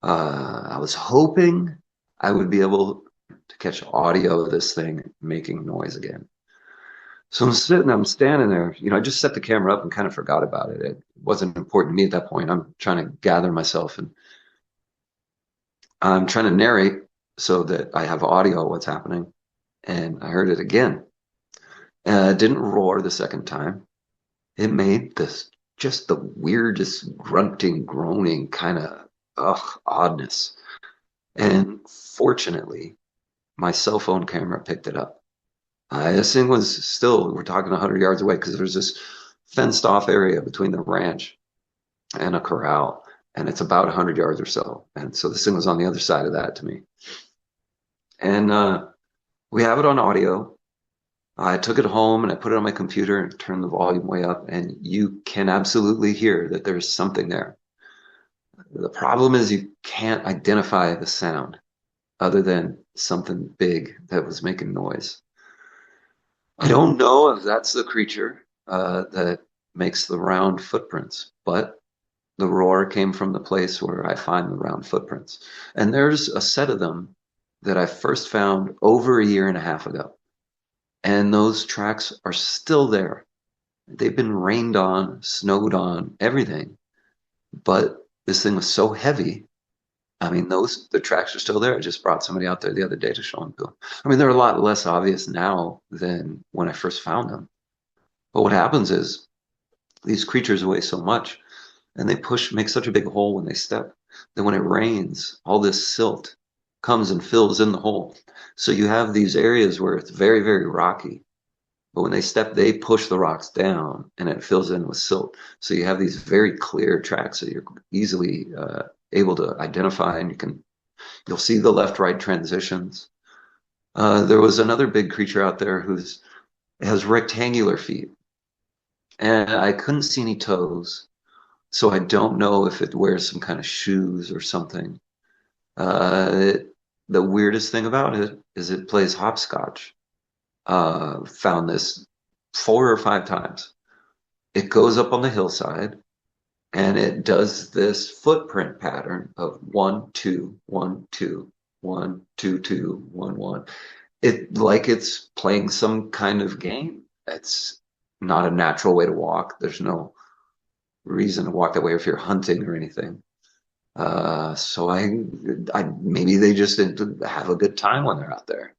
I was hoping I would be able to catch audio of this thing making noise again. So I'm standing there, I just set the camera up and kind of forgot about it. It wasn't important to me at that point. I'm trying to gather myself and I'm trying to narrate so that I have audio of what's happening. And I heard it again. It didn't roar the second time. It made just the weirdest grunting, groaning kind of oddness. And fortunately, my cell phone camera picked it up. This thing was still, we're talking 100 yards away because there's this fenced off area between the ranch and a corral. And it's about 100 yards or so. And so this thing was on the other side of that to me. And we have it on audio. I took it home and I put it on my computer and turned the volume way up. And you can absolutely hear that there's something there. The problem is you can't identify the sound other than something big that was making noise. I don't know if that's the creature that makes the round footprints, but the roar came from the place where I find the round footprints. And there's a set of them that I first found over a year and a half ago. And those tracks are still there. They've been rained on, snowed on, everything. But this thing was so heavy. I mean, the tracks are still there. I just brought somebody out there the other day to show them to them. I mean, they're a lot less obvious now than when I first found them. But what happens is these creatures weigh so much and they make such a big hole when they step that when it rains, all this silt comes and fills in the hole. So you have these areas where it's very, very rocky. But when they step, they push the rocks down and it fills in with silt. So you have these very clear tracks that you're easily able to identify, and you'll see the left-right transitions. There was another big creature out there has rectangular feet. And I couldn't see any toes. So I don't know if it wears some kind of shoes or something. The weirdest thing about it is it plays hopscotch. Found this 4 or 5 times. It goes up on the hillside and it does this footprint pattern of 1, 2, 1, 2, 1, 2, 2, 1, 1. It's playing some kind of game. It's not a natural way to walk. There's no reason to walk that way if you're hunting or anything. So maybe they just have a good time when they're out there.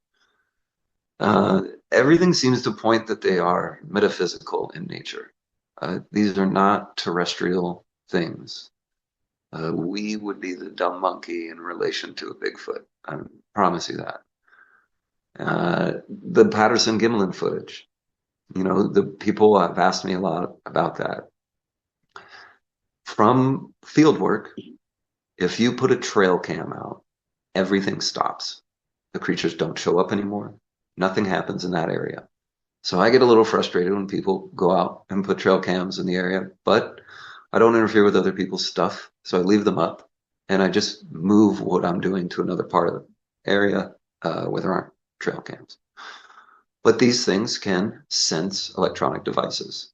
Everything seems to point that they are metaphysical in nature. These are not terrestrial things. We would be the dumb monkey in relation to a Bigfoot. I promise you that. The Patterson-Gimlin footage. The people have asked me a lot about that. From fieldwork, if you put a trail cam out, everything stops. The creatures don't show up anymore. Nothing happens in that area. So I get a little frustrated when people go out and put trail cams in the area, but I don't interfere with other people's stuff, so I leave them up, and I just move what I'm doing to another part of the area where there aren't trail cams. But these things can sense electronic devices.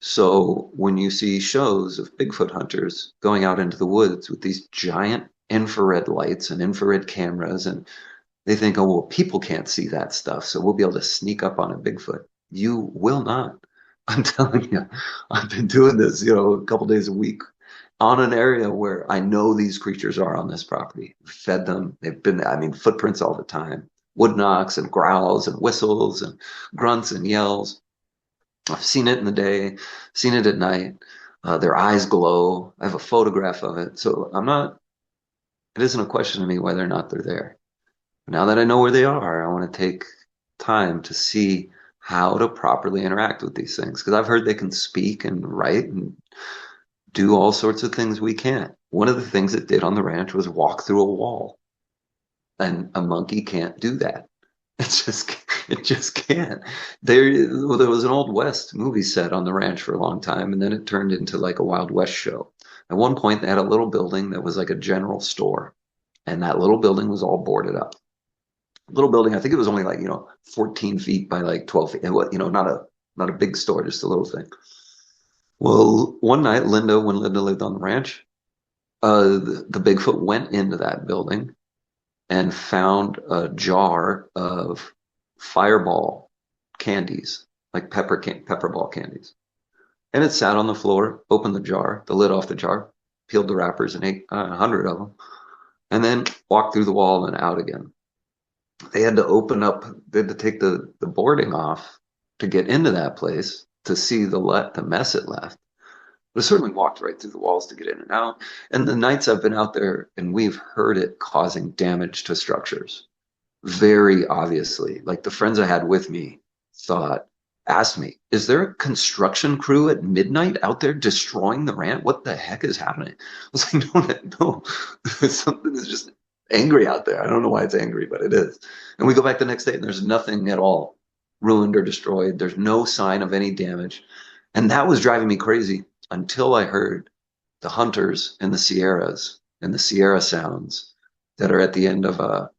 So when you see shows of Bigfoot hunters going out into the woods with these giant infrared lights and infrared cameras, and they think, oh, well, people can't see that stuff, so we'll be able to sneak up on a Bigfoot. You will not. I'm telling you, I've been doing this, a couple days a week on an area where I know these creatures are on this property. Fed them. They've been, footprints all the time, wood knocks and growls and whistles and grunts and yells. I've seen it in the day, seen it at night. Their eyes glow. I have a photograph of it. So it isn't a question to me whether or not they're there. Now that I know where they are, I want to take time to see how to properly interact with these things. Because I've heard they can speak and write and do all sorts of things we can't. One of the things it did on the ranch was walk through a wall. And a monkey can't do that. It just can't. There was an Old West movie set on the ranch for a long time, and then it turned into like a Wild West show. At one point, they had a little building that was like a general store, and that little building was all boarded up. Little building, I think it was only like 14 feet by like 12 feet. Not a big store, just a little thing. Well, one night, when Linda lived on the ranch, the Bigfoot went into that building and found a jar of fireball candies, like pepperball candies. And it sat on the floor, opened the jar, the lid off the jar, peeled the wrappers and ate 100 of them, and then walked through the wall and out again. They had to take the boarding off to get into that place to see the mess it left. But it certainly walked right through the walls to get in and out. And the nights I've been out there and we've heard it causing damage to structures. Very obviously. Like the friends I had with me asked me, is there a construction crew at midnight out there destroying the ranch? What the heck is happening? I was like, no. Something is just angry out there. I don't know why it's angry, but it is. And we go back the next day and there's nothing at all ruined or destroyed. There's no sign of any damage. And that was driving me crazy until I heard the hunters in the Sierras and the Sierra sounds that are at the end of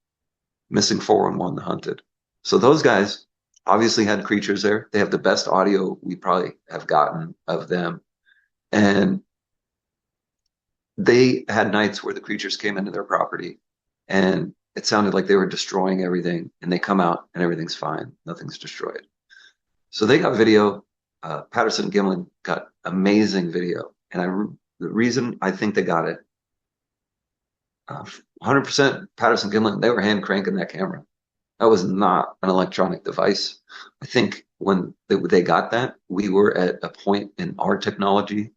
Missing 411 The Hunted. So those guys obviously had creatures there. They have the best audio we probably have gotten of them. And they had nights where the creatures came into their property and it sounded like they were destroying everything, and they come out and everything's fine. Nothing's destroyed. So they got video. Patterson Gimlin got amazing video. And the reason I think they got it, 100% Patterson Gimlin, they were hand cranking that camera. That was not an electronic device. I think when they got that, we were at a point in our technology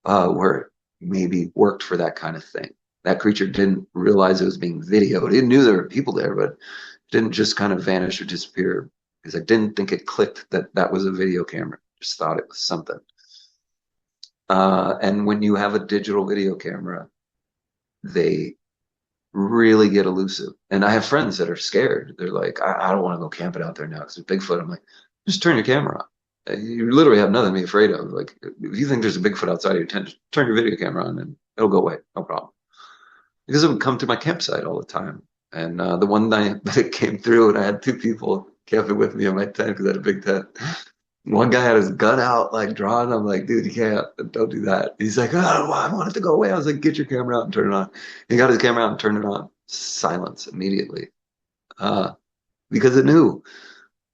where it maybe worked for that kind of thing. That creature didn't realize it was being videoed. It knew there were people there, but it didn't just kind of vanish or disappear, because I didn't think it clicked that was a video camera. Just thought it was something. And when you have a digital video camera, they really get elusive. And I have friends that are scared. They're like, I don't want to go camping out there now because there's Bigfoot. I'm like, just turn your camera on. You literally have nothing to be afraid of. Like, if you think there's a Bigfoot outside of your tent, just turn your video camera on and it'll go away. No problem. Because it would come to my campsite all the time. And the one night that it came through and I had two people camping with me in my tent because I had a big tent. One guy had his gun out, like drawn. I'm like, dude, you can't, don't do that. He's like, oh, I want it to go away. I was like, get your camera out and turn it on. He got his camera out and turned it on. Silence immediately. Because it knew.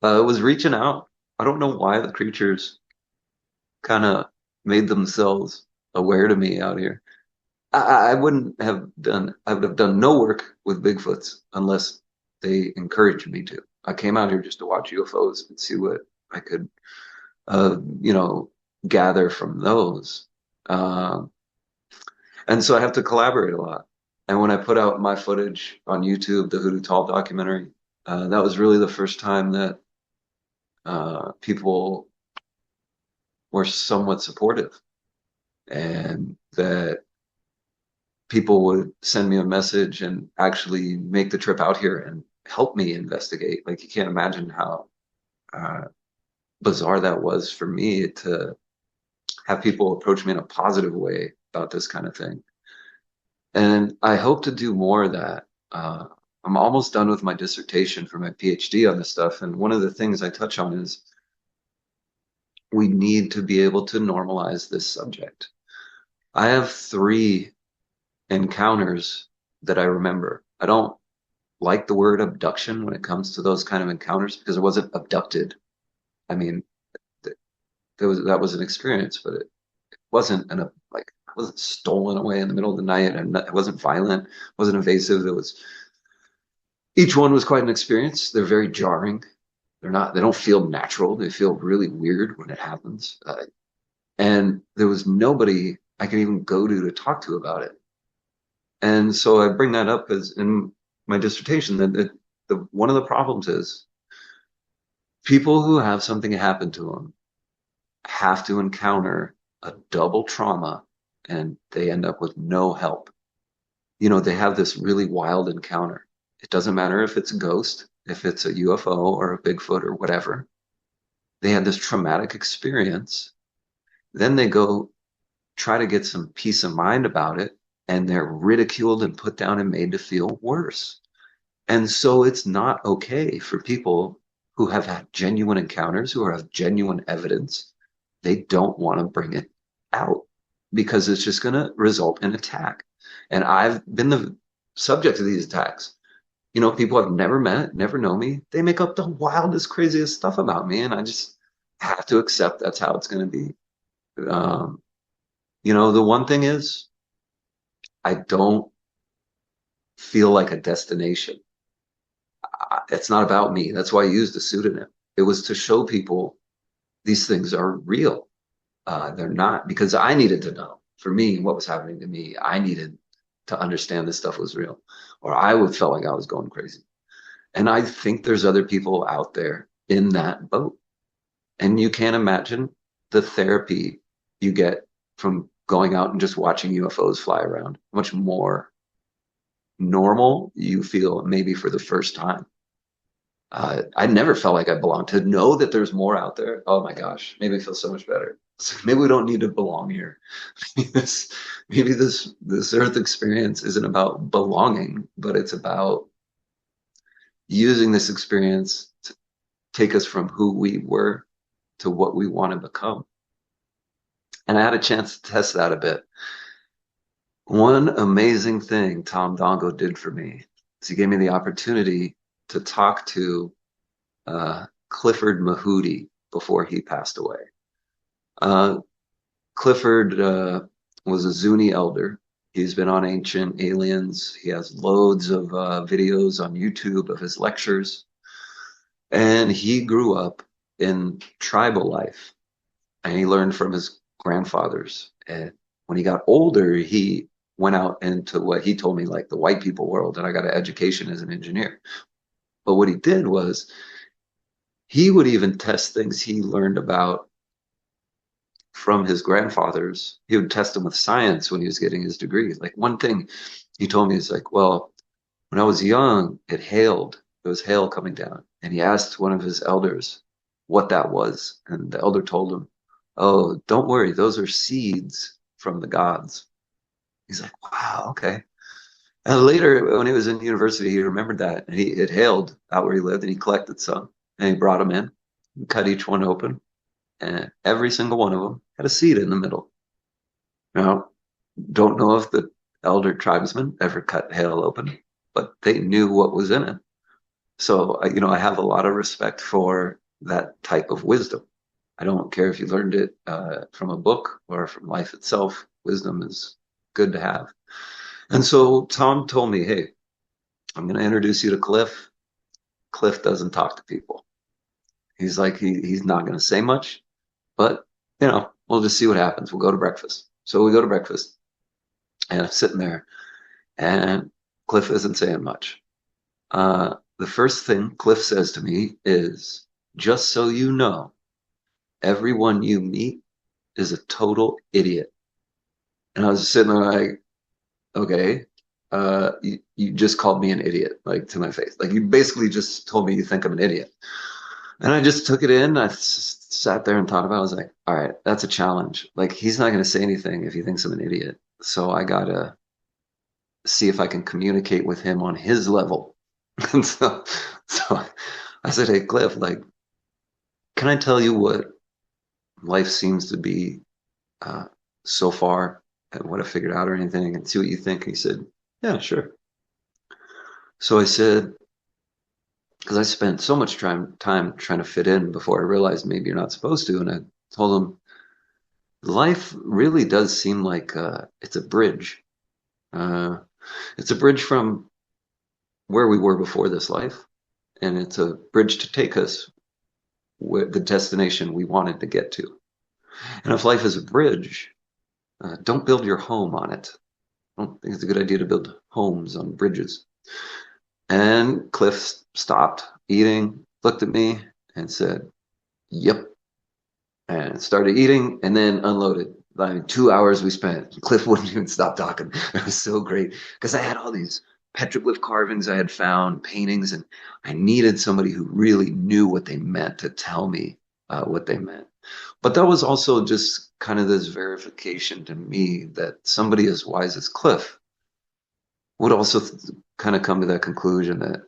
It was reaching out. I don't know why the creatures kind of made themselves aware to me out here. I would have done no work with Bigfoots unless they encouraged me to. I came out here just to watch UFOs and see what I could, gather from those. And so I have to collaborate a lot. And when I put out my footage on YouTube, the Hoodoo Tall documentary, that was really the first time that people were somewhat supportive, and that people would send me a message and actually make the trip out here and help me investigate. Like, you can't imagine how bizarre that was for me to have people approach me in a positive way about this kind of thing. And I hope to do more of that. I'm almost done with my dissertation for my PhD on this stuff. And one of the things I touch on is we need to be able to normalize this subject. I have 3 encounters that I remember. I don't like the word abduction when it comes to those kind of encounters because I wasn't abducted. I mean, that was an experience, but it wasn't like I wasn't stolen away in the middle of the night, and it wasn't violent, wasn't invasive. It was each one was quite an experience. They're very jarring. They don't feel natural. They feel really weird when it happens. And there was nobody I could even go to talk to about it. And so I bring that up as in my dissertation that one of the problems is people who have something happen to them have to encounter a double trauma and they end up with no help. You know, they have this really wild encounter. It doesn't matter if it's a ghost, if it's a UFO or a Bigfoot or whatever. They had this traumatic experience. Then they go try to get some peace of mind about it, and they're ridiculed and put down and made to feel worse. And so it's not okay for people who have had genuine encounters, who have genuine evidence. They don't want to bring it out because it's just going to result in attack. And I've been the subject of these attacks. You know, people I've never met, never know me. They make up the wildest, craziest stuff about me, and I just have to accept that's how it's going to be. You know, the one thing is, I don't feel like a destination. It's not about me. That's why I used a pseudonym. It was to show people these things are real. They're not, because I needed to know. For me, what was happening to me, I needed to understand this stuff was real, or I would felt like I was going crazy. And I think there's other people out there in that boat. And you can't imagine the therapy you get from going out and just watching UFOs fly around. Much more normal you feel maybe for the first time. I never felt like I belonged. To know that there's more out there, oh my gosh, made me feel so much better. Maybe we don't need to belong here. Maybe this Earth experience isn't about belonging, but it's about using this experience to take us from who we were to what we want to become. And I had a chance to test that a bit. One amazing thing Tom Dongo did for me is he gave me the opportunity to talk to Clifford Mahudi before he passed away. Clifford was a Zuni elder. He's been on Ancient Aliens. He has loads of videos on YouTube of his lectures. And he grew up in tribal life. And he learned from his grandfathers. And when he got older, he went out into what he told me, like the white people world. And I got an education as an engineer. But what he did was he would even test things he learned about from his grandfathers. He would test them with science when he was getting his degree. Like one thing he told me is like, well, when I was young, it hailed. There was hail coming down. And he asked one of his elders what that was. And the elder told him, oh, don't worry, those are seeds from the gods. He's like, wow, okay. And later, when he was in university, he remembered that. And it hailed out where he lived, and he collected some. And he brought them in, and cut each one open. And every single one of them had a seed in the middle. Now, don't know if the elder tribesmen ever cut hail open, but they knew what was in it. So, you know, I have a lot of respect for that type of wisdom. I don't care if you learned it from a book or from life itself. Wisdom is good to have. And so Tom told me, hey, I'm going to introduce you to Cliff. Cliff doesn't talk to people. He's like, he's not going to say much, but, you know, we'll just see what happens. We'll go to breakfast. So we go to breakfast, and I'm sitting there, and Cliff isn't saying much. The first thing Cliff says to me is, just so you know, everyone you meet is a total idiot. And I was sitting there like, okay, you just called me an idiot, like to my face. Like you basically just told me you think I'm an idiot. And I just took it in. I sat there and thought about it. I was like, all right, that's a challenge. Like, he's not going to say anything if he thinks I'm an idiot. So I got to see if I can communicate with him on his level. And so I said, hey, Cliff, like, can I tell you what life seems to be uh, so far and what I figured out or anything and see what you think? And he said, yeah, sure. So I said, because I spent so much time trying to fit in before I realized maybe you're not supposed to. And I told him, life really does seem like it's a bridge. It's a bridge from where we were before this life, and it's a bridge to take us where the destination we wanted to get to. And if life is a bridge, don't build your home on it. I don't think it's a good idea to build homes on bridges. And Cliff stopped eating, looked at me, and said, yep, and started eating and then unloaded. I mean, 2 hours we spent. Cliff wouldn't even stop talking. It was so great because I had all these petroglyph carvings I had found, paintings, and I needed somebody who really knew what they meant to tell me what they meant. But that was also just kind of this verification to me that somebody as wise as Cliff would also kind of come to that conclusion that,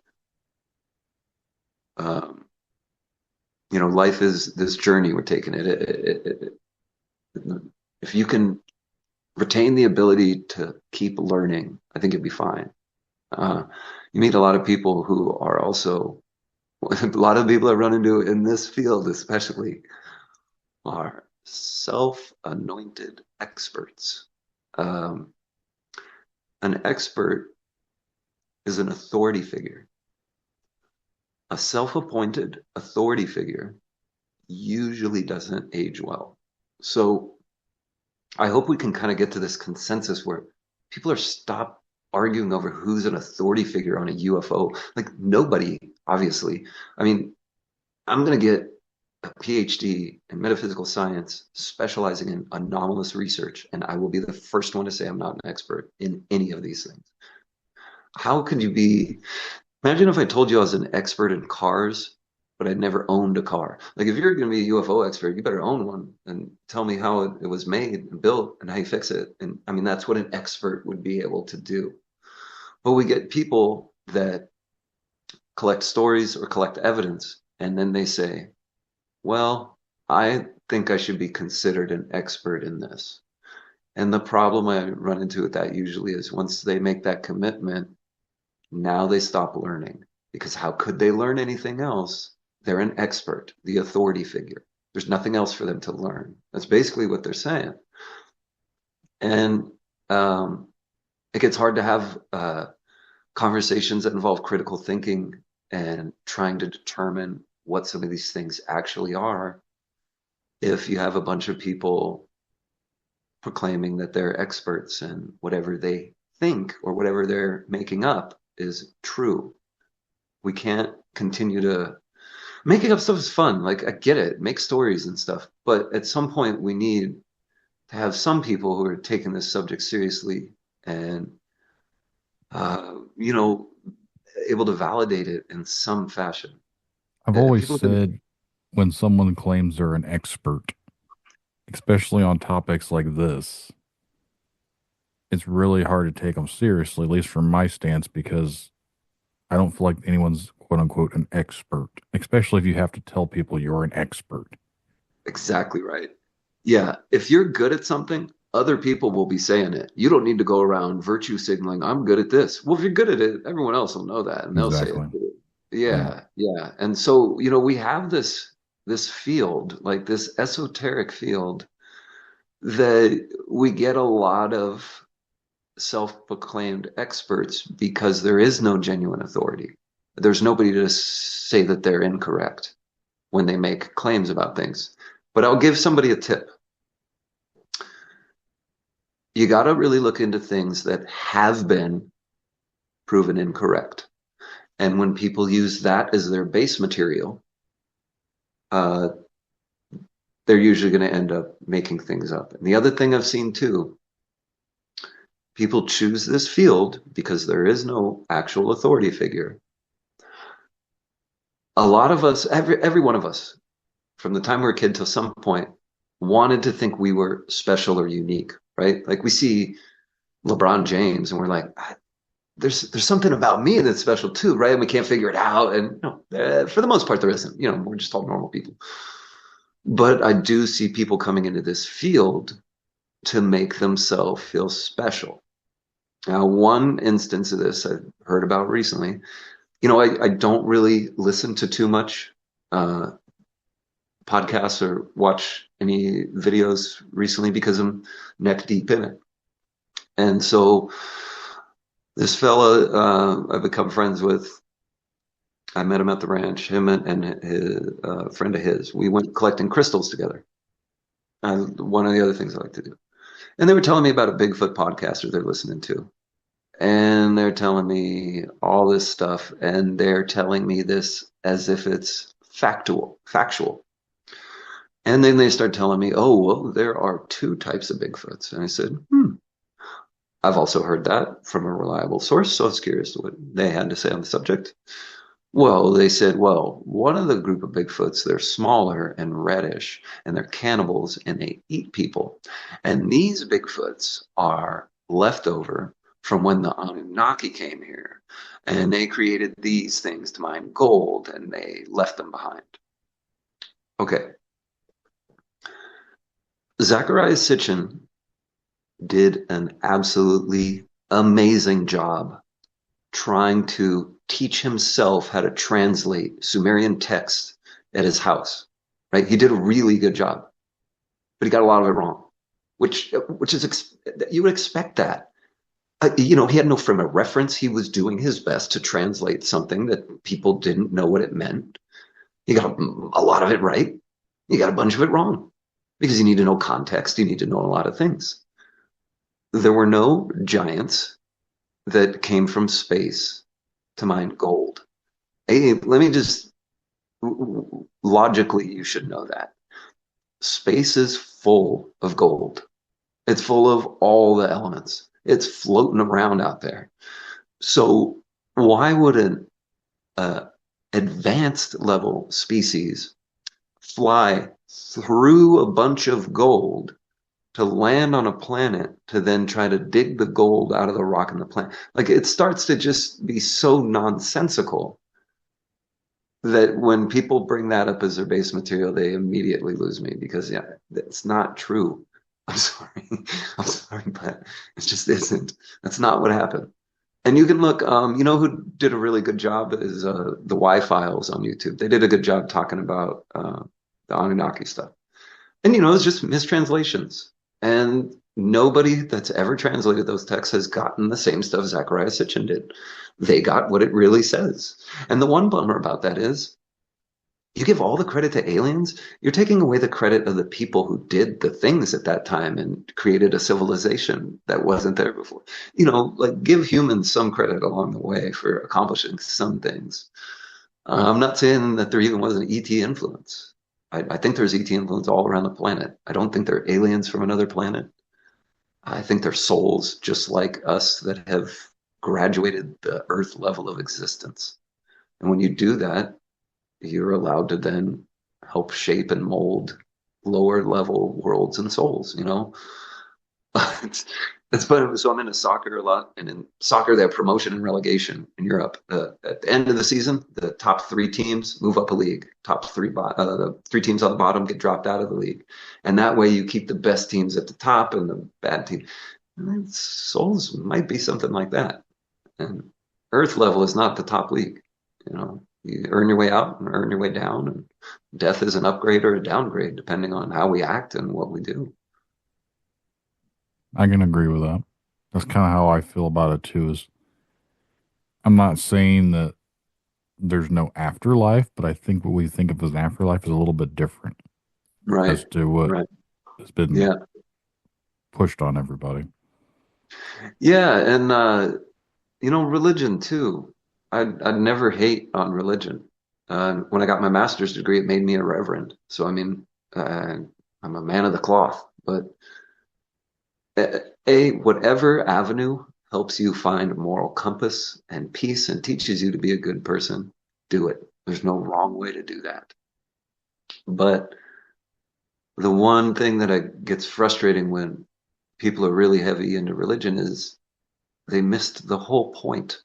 life is this journey we're taking. If you can retain the ability to keep learning, I think you'd be fine. You meet a lot of people who are also, a lot of people I run into in this field especially are self-anointed experts. An expert is an authority figure. A self-appointed authority figure usually doesn't age well. So I hope we can kind of get to this consensus where people are stop arguing over who's an authority figure on a UFO. Like, nobody, obviously. I mean, I'm going to get a PhD in metaphysical science specializing in anomalous research, and I will be the first one to say I'm not an expert in any of these things. How could you be? Imagine if I told you I was an expert in cars, but I'd never owned a car. Like, if you're going to be a UFO expert, you better own one and tell me how it was made and built and how you fix it. And I mean, that's what an expert would be able to do. But we get people that collect stories or collect evidence, and then they say, well, I think I should be considered an expert in this. And the problem I run into with that usually is once they make that commitment, now they stop learning. Because how could they learn anything else? They're an expert, the authority figure. There's nothing else for them to learn. That's basically what they're saying. And it gets hard to have conversations that involve critical thinking and trying to determine what some of these things actually are if you have a bunch of people proclaiming that they're experts and whatever they think or whatever they're making up is true. We can't continue to making up stuff is fun. Like, I get it, make stories and stuff, but at some point we need to have some people who are taking this subject seriously and able to validate it in some fashion. I've always People said when someone claims they're an expert, especially on topics like this, it's really hard to take them seriously, at least from my stance, because I don't feel like anyone's quote unquote an expert, especially if you have to tell people you're an expert. Exactly right. Yeah. If you're good at something, other people will be saying it. You don't need to go around virtue signaling, I'm good at this. Well, if you're good at it, everyone else will know that and they'll say it. Yeah. Yeah. And so, we have this field, like this esoteric field that we get a lot of self-proclaimed experts because there is no genuine authority. There's nobody to say that they're incorrect when they make claims about things. But I'll give somebody a tip. You got to really look into things that have been proven incorrect. And when people use that as their base material, they're usually going to end up making things up. And the other thing I've seen too, people choose this field because there is no actual authority figure. A lot of us, every one of us, from the time we were a kid till some point, wanted to think we were special or unique, right? Like we see LeBron James and we're like, there's something about me that's special too, right? And we can't figure it out. And for the most part, there isn't. We're just all normal people. But I do see people coming into this field to make themselves feel special. Now, one instance of this I heard about recently, I don't really listen to too much podcasts or watch any videos recently because I'm neck deep in it. And so this fella I've become friends with, I met him at the ranch, him and a friend of his. We went collecting crystals together. One of the other things I like to do. And they were telling me about a Bigfoot podcaster they're listening to. And they're telling me all this stuff, and they're telling me this as if it's factual. And then they start telling me, oh, well, there are 2 types of Bigfoots. And I said, I've also heard that from a reliable source, so I was curious what they had to say on the subject. Well, they said, well, one of the group of Bigfoots, they're smaller and reddish, and they're cannibals, and they eat people. And these Bigfoots are leftover from when the Anunaki came here, and they created these things to mine gold, and they left them behind. Okay. Zecharia Sitchin did an absolutely amazing job trying to teach himself how to translate Sumerian text at his house, right? He did a really good job, but he got a lot of it wrong, which is, you would expect that. He had no frame of reference. He was doing his best to translate something that people didn't know what it meant. He got a lot of it right. He got a bunch of it wrong because you need to know context. You need to know a lot of things. There were no giants that came from space to mine gold. Hey, let me just, logically, you should know that. Space is full of gold. It's full of all the elements. It's floating around out there. So why would an advanced level species fly through a bunch of gold to land on a planet to then try to dig the gold out of the rock in the planet? Like, it starts to just be so nonsensical that when people bring that up as their base material, they immediately lose me because, yeah, it's not true. I'm sorry, but it just isn't. That's not what happened. And you can look, who did a really good job is the Y-Files on YouTube. They did a good job talking about the Anunnaki stuff. And, it's just mistranslations. And nobody that's ever translated those texts has gotten the same stuff Zecharia Sitchin did. They got what it really says. And the one bummer about that is, you give all the credit to aliens, you're taking away the credit of the people who did the things at that time and created a civilization that wasn't there before. Give humans some credit along the way for accomplishing some things. I'm not saying that there even was an ET influence. I think there's ET influence all around the planet. I don't think they're aliens from another planet. I think they're souls just like us that have graduated the Earth level of existence. And when you do that, you're allowed to then help shape and mold lower level worlds and souls, It's funny. So I'm into soccer a lot, and in soccer they have promotion and relegation in Europe. At the end of the season, the top 3 teams move up a league. The 3 teams on the bottom get dropped out of the league, and that way you keep the best teams at the top and the bad team. And souls might be something like that. And Earth level is not the top league, You earn your way out and earn your way down, and death is an upgrade or a downgrade depending on how we act and what we do. I can agree with that. That's kind of how I feel about it too. Is I'm not saying that there's no afterlife, but I think what we think of as an afterlife is a little bit different, Right. as to what has been pushed on everybody. Yeah, and religion too. I'd never hate on religion. When I got my master's degree, it made me a reverend. So I'm a man of the cloth. But whatever avenue helps you find a moral compass and peace and teaches you to be a good person, do it. There's no wrong way to do that. But the one thing that gets frustrating when people are really heavy into religion is they missed the whole point.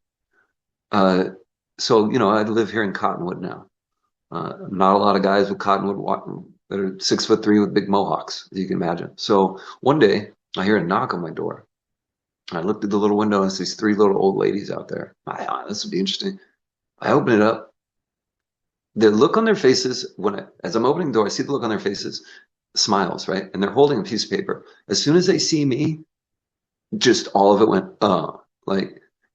So, I live here in Cottonwood now. Not a lot of guys with that are 6'3" with big mohawks, as you can imagine. So one day I hear a knock on my door. I looked at the little window and I see these 3 little old ladies out there. This would be interesting. I open it up. The look on their faces, as I'm opening the door, I see the look on their faces, smiles, right? And they're holding a piece of paper. As soon as they see me, just all of it went,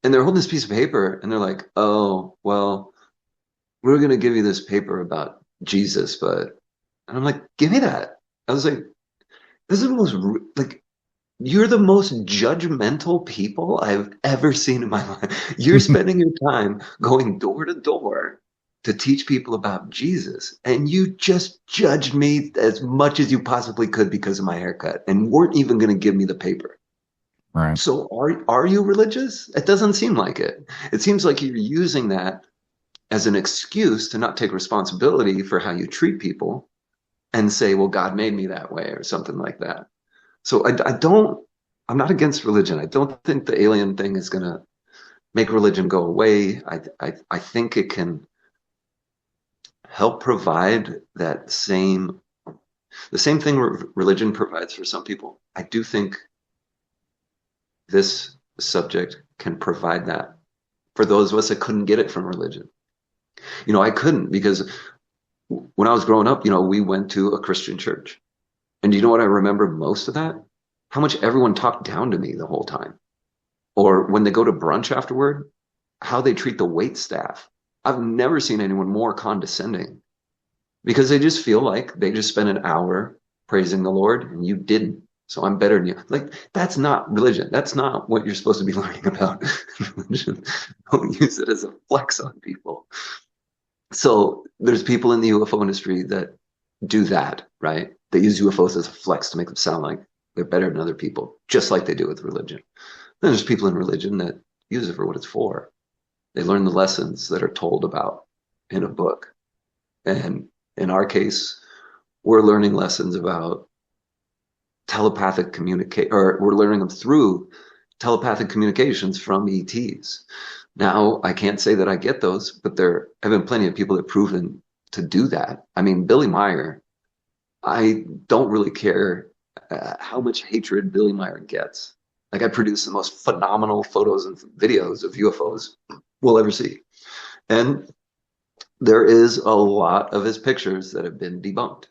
and they're holding this piece of paper and they're like, oh, well, we're going to give you this paper about Jesus, and I'm like, give me that. I was like, this is the most, you're the most judgmental people I've ever seen in my life. You're spending your time going door to door to teach people about Jesus, and you just judged me as much as you possibly could because of my haircut and weren't even going to give me the paper. Right. So are you religious? It doesn't seem like it. It seems like you're using that as an excuse to not take responsibility for how you treat people and say, well, God made me that way or something like that. So I'm not against religion. I don't think the alien thing is going to make religion go away. I think it can help provide the same thing religion provides for some people. I do think this subject can provide that for those of us that couldn't get it from religion. I couldn't, because when I was growing up, we went to a Christian church. And you know what I remember most of that? How much everyone talked down to me the whole time. Or when they go to brunch afterward, how they treat the wait staff. I've never seen anyone more condescending, because they just feel like they just spent an hour praising the Lord and you didn't. So I'm better than you. Like, that's not religion. That's not what you're supposed to be learning about religion. Don't use it as a flex on people. So there's people in the UFO industry that do that, right? They use UFOs as a flex to make them sound like they're better than other people, just like they do with religion. Then there's people in religion that use it for what it's for. They learn the lessons that are told about in a book. And in our case, we're learning lessons about telepathic communicate, or we're learning them through telepathic communications from ETs. Now, I can't say that I get those, but there have been plenty of people that have proven to do that. I mean, Billy Meyer, I don't really care how much hatred Billy Meyer gets. Like, I produce the most phenomenal photos and videos of UFOs we'll ever see. And there is a lot of his pictures that have been debunked.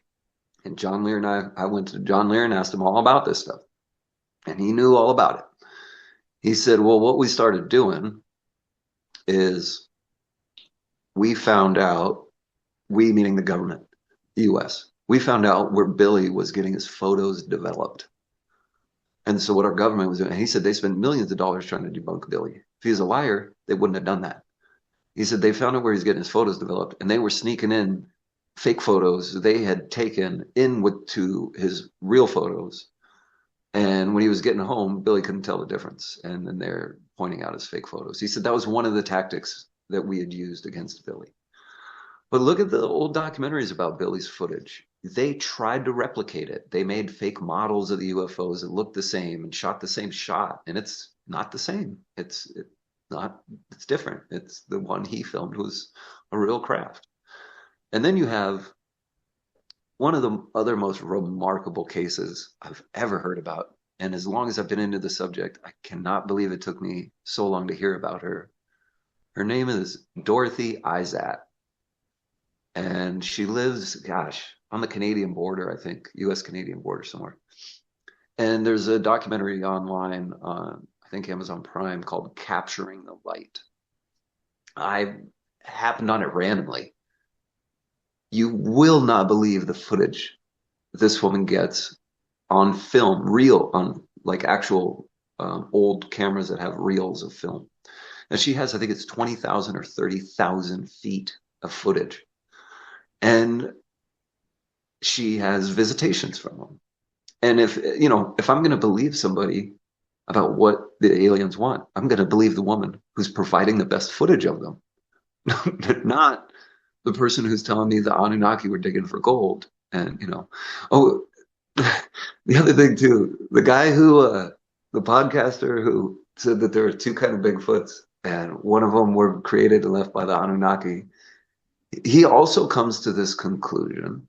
And John Lear and I went to John Lear and asked him all about this stuff. And he knew all about it. He said, well, what we started doing is we found out, we meaning the government, the US, we found out where Billy was getting his photos developed. And so what our government was doing, and he said they spent millions of dollars trying to debunk Billy. If he was a liar, they wouldn't have done that. He said they found out where he's getting his photos developed, and they were sneaking in fake photos they had taken to his real photos. And when he was getting home, Billy couldn't tell the difference. And then they're pointing out his fake photos. He said that was one of the tactics that we had used against Billy. But look at the old documentaries about Billy's footage. They tried to replicate it. They made fake models of the UFOs that looked the same and shot the same shot. And it's not the same. It's different. It's the one he filmed was a real craft. And then you have one of the other most remarkable cases I've ever heard about. And as long as I've been into the subject, I cannot believe it took me so long to hear about her. Her name is Dorothy Izat. And she lives, on the Canadian border, I think, US-Canadian border somewhere. And there's a documentary online on, I think, Amazon Prime called Capturing the Light. I happened on it randomly. You will not believe the footage this woman gets on film, on like actual old cameras that have reels of film. And she has, I think it's 20,000 or 30,000 feet of footage. And she has visitations from them. And if I'm going to believe somebody about what the aliens want, I'm going to believe the woman who's providing the best footage of them, not the person who's telling me the Anunnaki were digging for gold. And, oh, the other thing too, the guy the podcaster who said that there are two kind of Bigfoots, and one of them were created and left by the Anunnaki. He also comes to this conclusion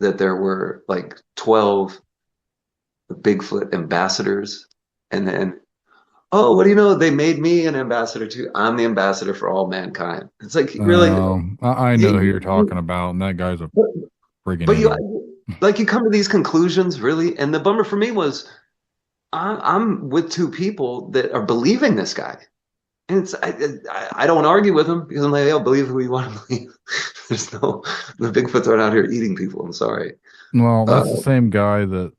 that there were like 12 Bigfoot ambassadors, and then, oh, what do you know? They made me an ambassador too. I'm the ambassador for all mankind. It's like, really? I know who you're talking about, and that guy's a friggin' But idiot. you come to these conclusions, really? And the bummer for me was I'm with two people that are believing this guy. And I don't argue with them because I'm like, oh, believe who you want to believe. The Bigfoots aren't out here eating people. I'm sorry. Well, that's the same guy that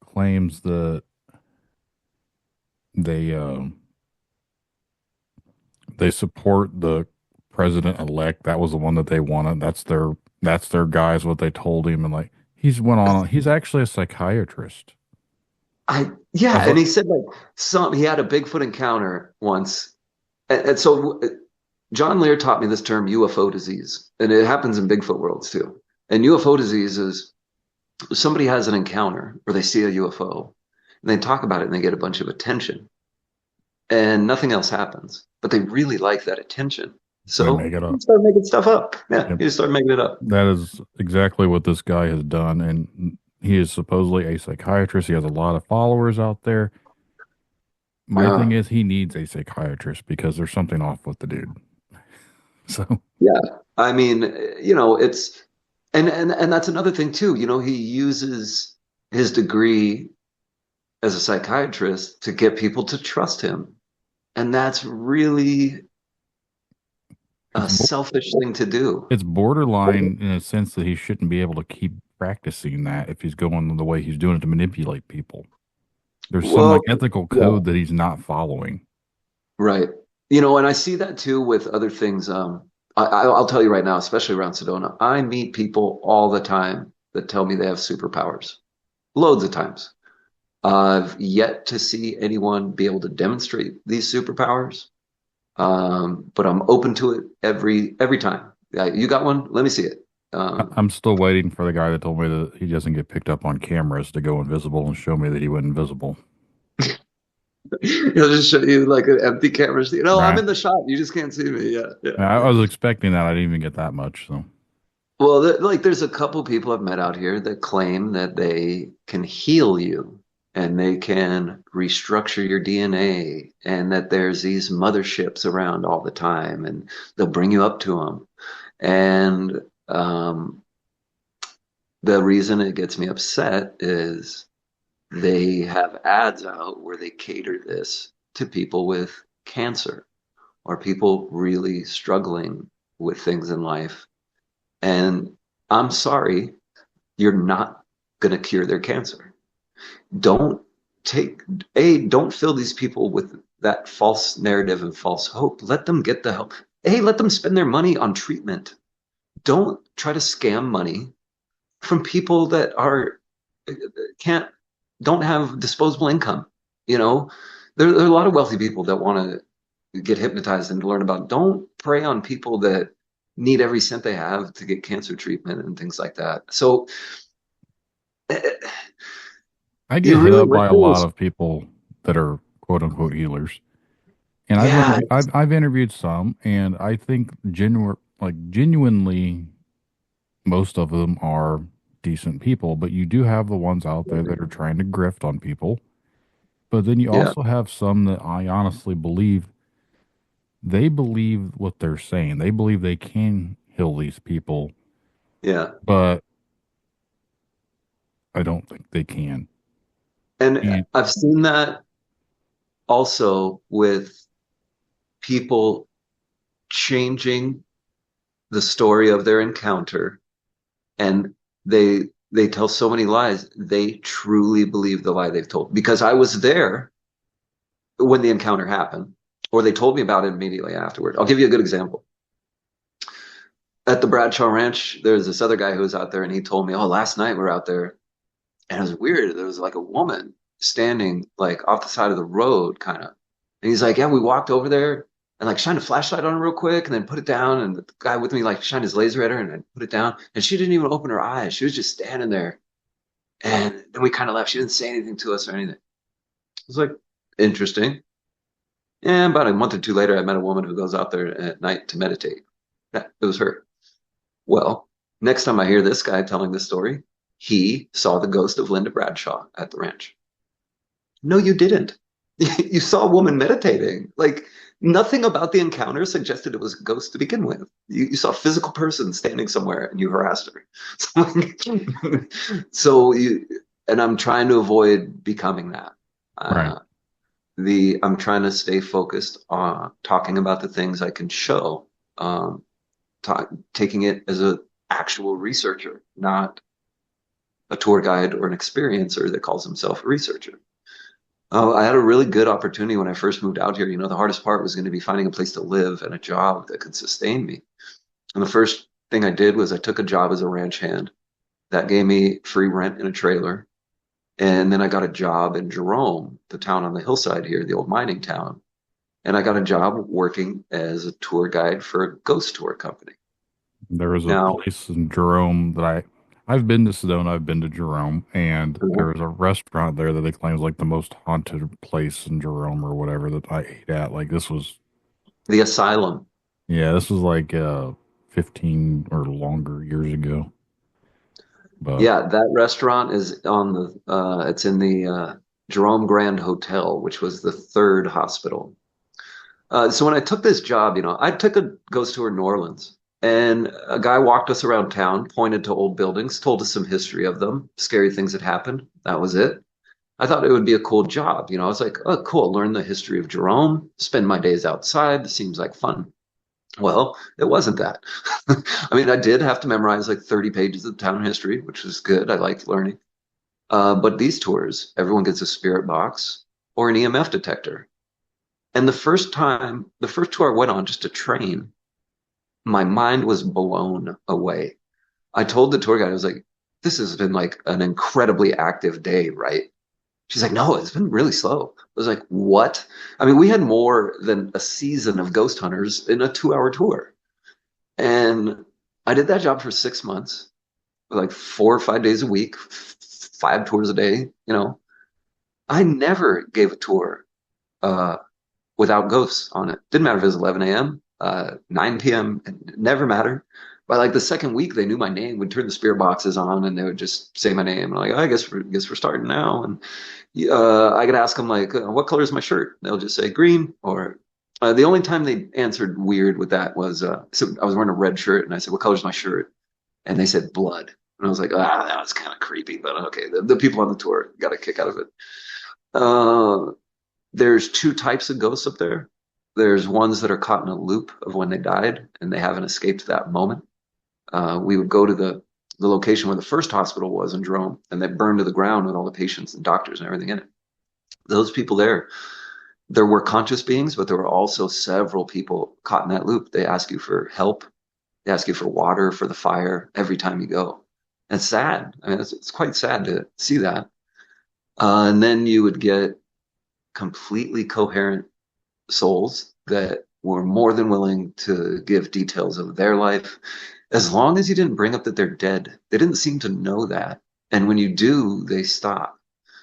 claims that they support the president-elect. That was the one that they wanted. That's their guy, is what they told him. And like, he's actually a psychiatrist. And he said he had a Bigfoot encounter once. And so John Lear taught me this term UFO disease, and it happens in Bigfoot worlds too. And UFO disease is somebody has an encounter or they see a UFO and they talk about it and they get a bunch of attention and nothing else happens, but they really like that attention. So they make it up. You start making stuff up. Yeah, Yep. You just start making it up. That is exactly what this guy has done. And he is supposedly a psychiatrist. He has a lot of followers out there. My thing is, he needs a psychiatrist because there's something off with the dude. So yeah, I mean, it's and that's another thing too. He uses his degree as a psychiatrist to get people to trust him, and that's really a selfish thing to do. It's borderline in a sense that he shouldn't be able to keep practicing that if he's going the way he's doing it to manipulate people. There's some ethical code that he's not following. Right. And I see that too with other things. I'll tell you right now, especially around Sedona, I meet people all the time that tell me they have superpowers. Loads of times. I've yet to see anyone be able to demonstrate these superpowers. But I'm open to it every time. You got one? Let me see it. I'm still waiting for the guy that told me that he doesn't get picked up on cameras to go invisible and show me that he went invisible. He'll just show you like an empty camera. Right. I'm in the shop. You just can't see me. Yeah. I was expecting that. I didn't even get that much. So, well, there's a couple people I've met out here that claim that they can heal you and they can restructure your DNA, and that there's these motherships around all the time, and they'll bring you up to them. And the reason it gets me upset is they have ads out where they cater this to people with cancer or people really struggling with things in life. And I'm sorry, you're not going to cure their cancer. Don't fill these people with that false narrative and false hope. Let them get the help. Let them spend their money on treatment. Don't try to scam money from people that don't have disposable income. There are a lot of wealthy people that want to get hypnotized and learn about. Don't prey on people that need every cent they have to get cancer treatment and things like that. So I get hit up by a lot of people that are quote unquote healers. And I've interviewed some, and I think genuinely most of them are decent people, but you do have the ones out there that are trying to grift on people. But then you also have some that I honestly believe they believe what they're saying. They believe they can heal these people. Yeah. But I don't think they can. And I've seen that also with people changing the story of their encounter, and they tell so many lies. They truly believe the lie they've told, because I was there when the encounter happened, or they told me about it immediately afterward. I'll give you a good example. At the Bradshaw Ranch, there's this other guy who was out there, and he told me, last night we were out there, and it was weird. There was like a woman standing like off the side of the road, kind of. And he's like, yeah, we walked over there, and like shine a flashlight on her real quick and then put it down. And the guy with me like shined his laser at her and then put it down. And she didn't even open her eyes. She was just standing there. And then we kind of left. She didn't say anything to us or anything. It was like interesting. And about a month or two later, I met a woman who goes out there at night to meditate. That it was her. Well, next time I hear this guy telling this story, he saw the ghost of Linda Bradshaw at the ranch. No, you didn't. You saw a woman meditating. Like nothing about the encounter suggested it was a ghost to begin with. You saw a physical person standing somewhere and you harassed her. So and I'm trying to avoid becoming that. Right. I'm trying to stay focused on talking about the things I can show, taking it as an actual researcher, not a tour guide or an experiencer that calls himself a researcher. I had a really good opportunity when I first moved out here. You know, the hardest part was going to be finding a place to live and a job that could sustain me. And the first thing I did was I took a job as a ranch hand. That gave me free rent in a trailer. And then I got a job in Jerome, the town on the hillside here, the old mining town. And I got a job working as a tour guide for a ghost tour company. There was a Now, place in Jerome that I've been to Sedona, I've been to Jerome, and there was a restaurant there that they claim is like the most haunted place in Jerome or whatever that I ate at. Like this was, the asylum. yeah, this was like 15 or longer years ago. But Yeah, that restaurant is on it's in the Jerome Grand Hotel, which was the third hospital. So when I took this job, you know, I took a ghost tour in New Orleans, and a guy walked us around town, pointed to old buildings, told us some history of them, scary things that happened. That was it. I thought it would be a cool job. You know, I was like, oh, cool, learn the history of Jerome, spend my days outside. Seems like fun. Well, it wasn't that. I mean, I did have to memorize like 30 pages of town history, which was good. I liked learning. But these tours, everyone gets a spirit box or an EMF detector. And the first tour I went on just to train, my mind was blown away. I told the tour guide, I was like, this has been like an incredibly active day, right? She's like, no, it's been really slow. I was like, what? I mean, we had more than a season of ghost hunters in a 2-hour tour. And I did that job for 6 months, like 4 or 5 days a week, 5 tours a day, you know. I never gave a tour without ghosts on it. Didn't matter if it was 11 a.m., 9 p.m., it never mattered. By like the second week, they knew my name. We'd turn the spirit boxes on, and they would just say my name. And I'm like, I guess we're starting now. And I could ask them like, what color is my shirt? They'll just say green. Or the only time they answered weird with that was, so I was wearing a red shirt, and I said, what color is my shirt? And they said blood. And I was like, that was kind of creepy, but okay. The people on the tour got a kick out of it. There's 2 types of ghosts up there. There's ones that are caught in a loop of when they died, and they haven't escaped that moment. We would go to the location where the first hospital was in Jerome, and they burned to the ground with all the patients and doctors and everything in it. Those people there were conscious beings, but there were also several people caught in that loop. They ask you for help. They ask you for water, for the fire every time you go. And it's sad. I mean, it's quite sad to see that. And then you would get completely coherent souls that were more than willing to give details of their life, as long as you didn't bring up that they're dead. They didn't seem to know that. And when you do, they stop.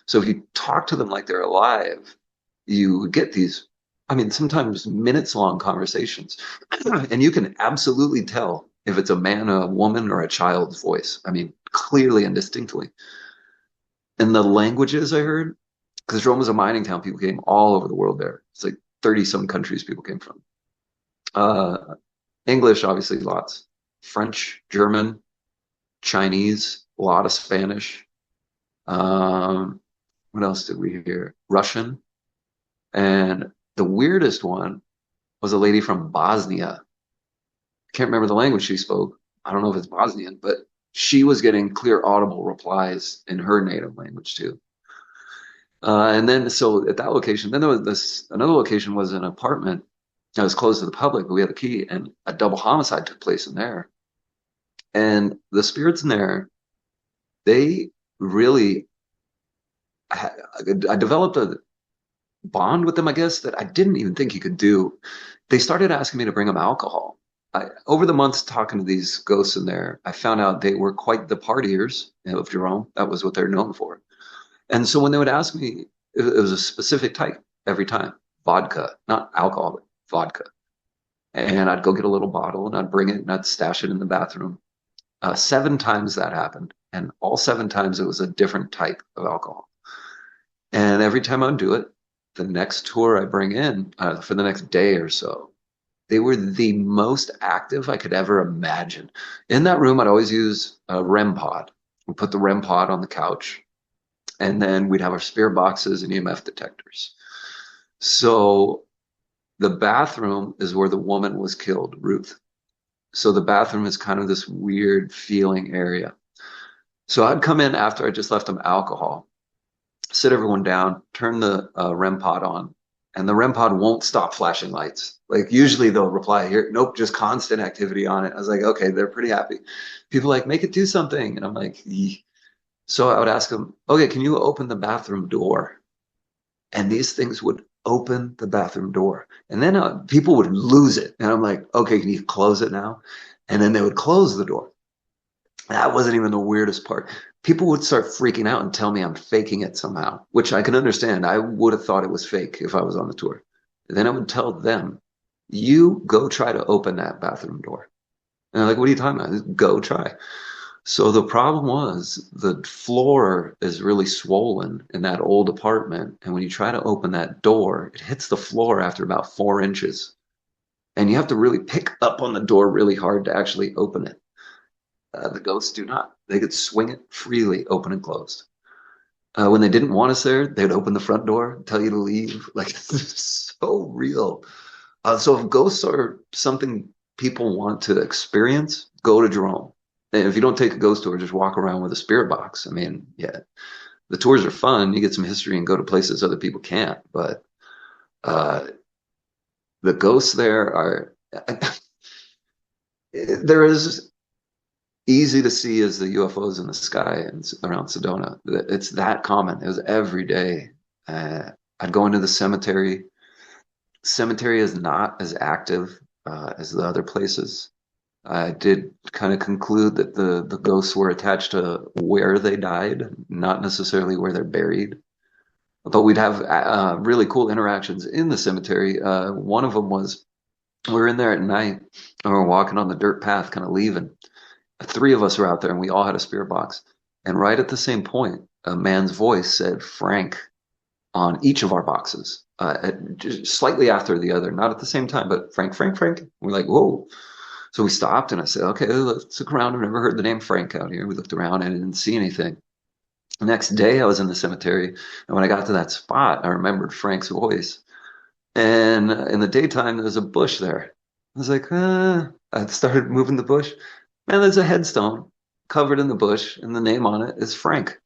So if you talk to them like they're alive, you get these, I mean, sometimes minutes long conversations. And you can absolutely tell if it's a man, a woman, or a child's voice. I mean, clearly and distinctly. And the languages I heard, because Rome was a mining town, people came all over the world there. It's like 30 some countries people came from. English, obviously, lots. French, German, Chinese, a lot of Spanish. What else did we hear? Russian. And the weirdest one was a lady from Bosnia. I can't remember the language she spoke. I don't know if it's Bosnian, but she was getting clear audible replies in her native language too. And then, so at that location, then there was another location was an apartment that was closed to the public, but we had a key, and a double homicide took place in there. And the spirits in there, they really, I developed bond with them, I guess, that I didn't even think you could do. They started asking me to bring them alcohol. Over the months talking to these ghosts in there, I found out they were quite the partiers of Jerome. That was what they're known for. And so when they would ask me, it was a specific type every time, vodka, not alcohol, but vodka. And I'd go get a little bottle and I'd bring it and I'd stash it in the bathroom. 7 times that happened. And all 7 times it was a different type of alcohol. And every time I'd do it, the next tour I bring in for the next day or so, they were the most active I could ever imagine. In that room, I'd always use a REM pod. We'd put the REM pod on the couch, and then we'd have our spirit boxes and EMF detectors. So the bathroom is where the woman was killed, Ruth. So the bathroom is kind of this weird feeling area. So I'd come in after I just left them alcohol, sit everyone down, turn the REM pod on, and the REM pod won't stop flashing lights. Like usually they'll reply here, nope, just constant activity on it. I was like, okay, they're pretty happy. People are like, make it do something. And I'm like, Yee. So I would ask them, okay, can you open the bathroom door? And these things would open the bathroom door. And then people would lose it. And I'm like, okay, can you close it now? And then they would close the door. That wasn't even the weirdest part. People would start freaking out and tell me I'm faking it somehow, which I can understand. I would have thought it was fake if I was on the tour. Then I would tell them, you go try to open that bathroom door. And they're like, what are you talking about? Go try. So the problem was the floor is really swollen in that old apartment. And when you try to open that door, it hits the floor after about 4 inches. And you have to really pick up on the door really hard to actually open it. The ghosts do not. They could swing it freely, open and closed. When they didn't want us there, they'd open the front door, tell you to leave. Like, it's so real. So if ghosts are something people want to experience, go to Jerome. And if you don't take a ghost tour, just walk around with a spirit box. I mean, yeah, the tours are fun. You get some history and go to places other people can't. But the ghosts there are, there is easy to see as the UFOs in the sky and around Sedona. It's that common. It was every day. I'd go into the cemetery. Cemetery is not as active as the other places. I did kind of conclude that the ghosts were attached to where they died, not necessarily where they're buried. But we'd have really cool interactions in the cemetery. One of them was we were in there at night and we were walking on the dirt path, kind of leaving. 3 of us were out there and we all had a spirit box. And right at the same point, a man's voice said Frank on each of our boxes, just slightly after the other, not at the same time, but Frank, Frank, Frank. We're like, whoa. So we stopped and I said, okay, let's look around. I've never heard the name Frank out here. We looked around and didn't see anything. The next day I was in the cemetery, and when I got to that spot, I remembered Frank's voice. And in the daytime, there was a bush there. I was like, I started moving the bush. Man, there's a headstone covered in the bush, and the name on it is Frank.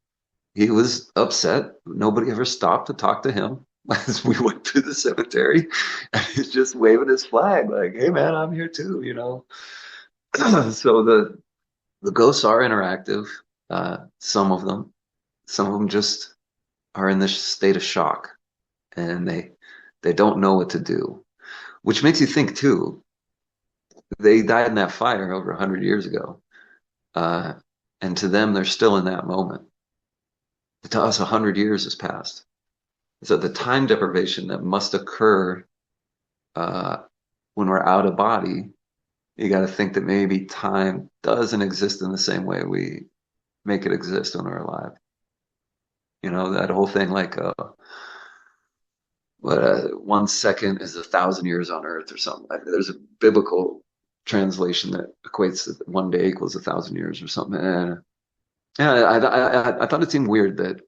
He was upset. Nobody ever stopped to talk to him as we went through the cemetery. And he's just waving his flag, like, hey, man, I'm here too, you know. So the ghosts are interactive, some of them. Some of them just are in this state of shock, and they don't know what to do, which makes you think too. They died in that fire over 100 years ago, and to them, they're still in that moment. To us, 100 years has passed. So the time deprivation that must occur when we're out of body, you got to think that maybe time doesn't exist in the same way we make it exist when we're alive. You know, that whole thing like 1 second is 1,000 years on Earth or something. There's a biblical translation that equates that 1 day equals 1,000 years or something. And yeah, I thought it seemed weird that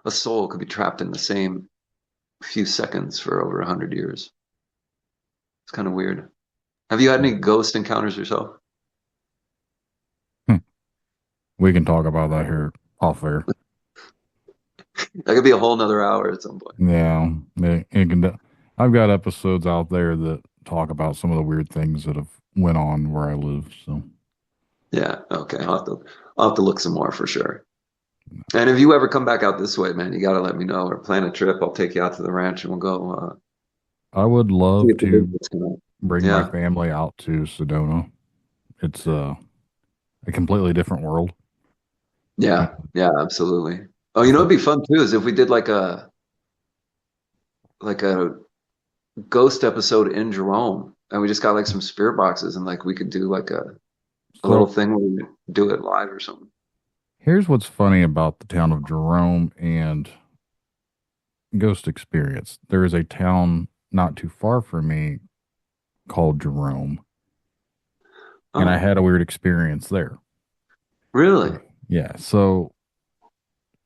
a soul could be trapped in the same few seconds for over 100 years. It's kind of weird. Have you had any ghost encounters yourself? We can talk about that here off air. That could be a whole nother hour at some point. Yeah, I've got episodes out there that talk about some of the weird things that have went on where I live. So yeah, okay, I'll have to look some more for sure. And if you ever come back out this way, man, you got to let me know or plan a trip. I'll take you out to the ranch and we'll go. I would See love if the to business can help. bring my Yeah, family out to Sedona. It's a completely different world. yeah, yeah, absolutely. Oh, you know, it'd be fun too is if we did like a ghost episode in Jerome, and we just got like some spirit boxes, and like we could do like a little So thing where we do it live or something. here's what's funny about the town of Jerome and ghost experience. There is a town not too far from me called Jerome, and I Oh, had a weird experience there. really? Yeah, so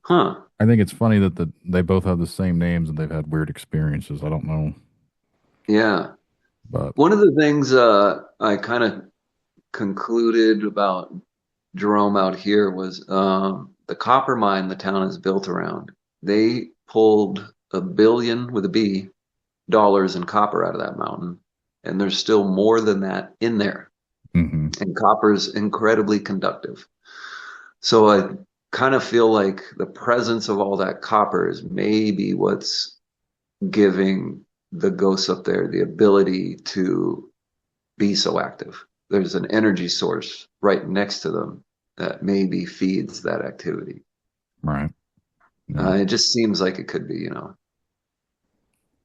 Huh. I think it's funny that they both have the same names and they've had weird experiences. I don't know, Yeah. but One of the things I kind of concluded about Jerome out here was the copper mine the town is built around. They pulled $1 billion with a B dollars in copper out of that mountain, and there's still more than that in there. hmm And copper is incredibly conductive. So I kind of feel like the presence of all that copper is maybe what's giving the ghosts up there the ability to be so active. There's an energy source right next to them that maybe feeds that activity. right. Yeah. It just seems like it could be, No,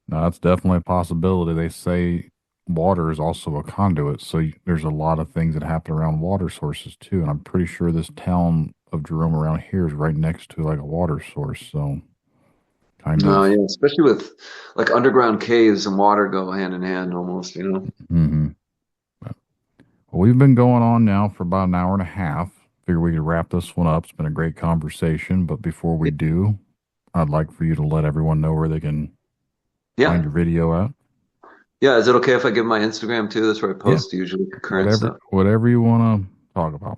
that's definitely a possibility. They say water is also a conduit, so there's a lot of things that happen around water sources too. And I'm pretty sure this town of Jerome around here is right next to like a water source, so kind of. Yeah, especially with like underground caves and water go hand in hand almost. hmm Well, we've been going on now for about an hour and a half. Figure we could wrap this one up. It's been a great conversation, but before we do, I'd like for you to let everyone know where they can find Yeah. your video at. Yeah. Is it okay if I give my Instagram too? That's where I Yeah, post usually current whatever, stuff. whatever you want to talk about.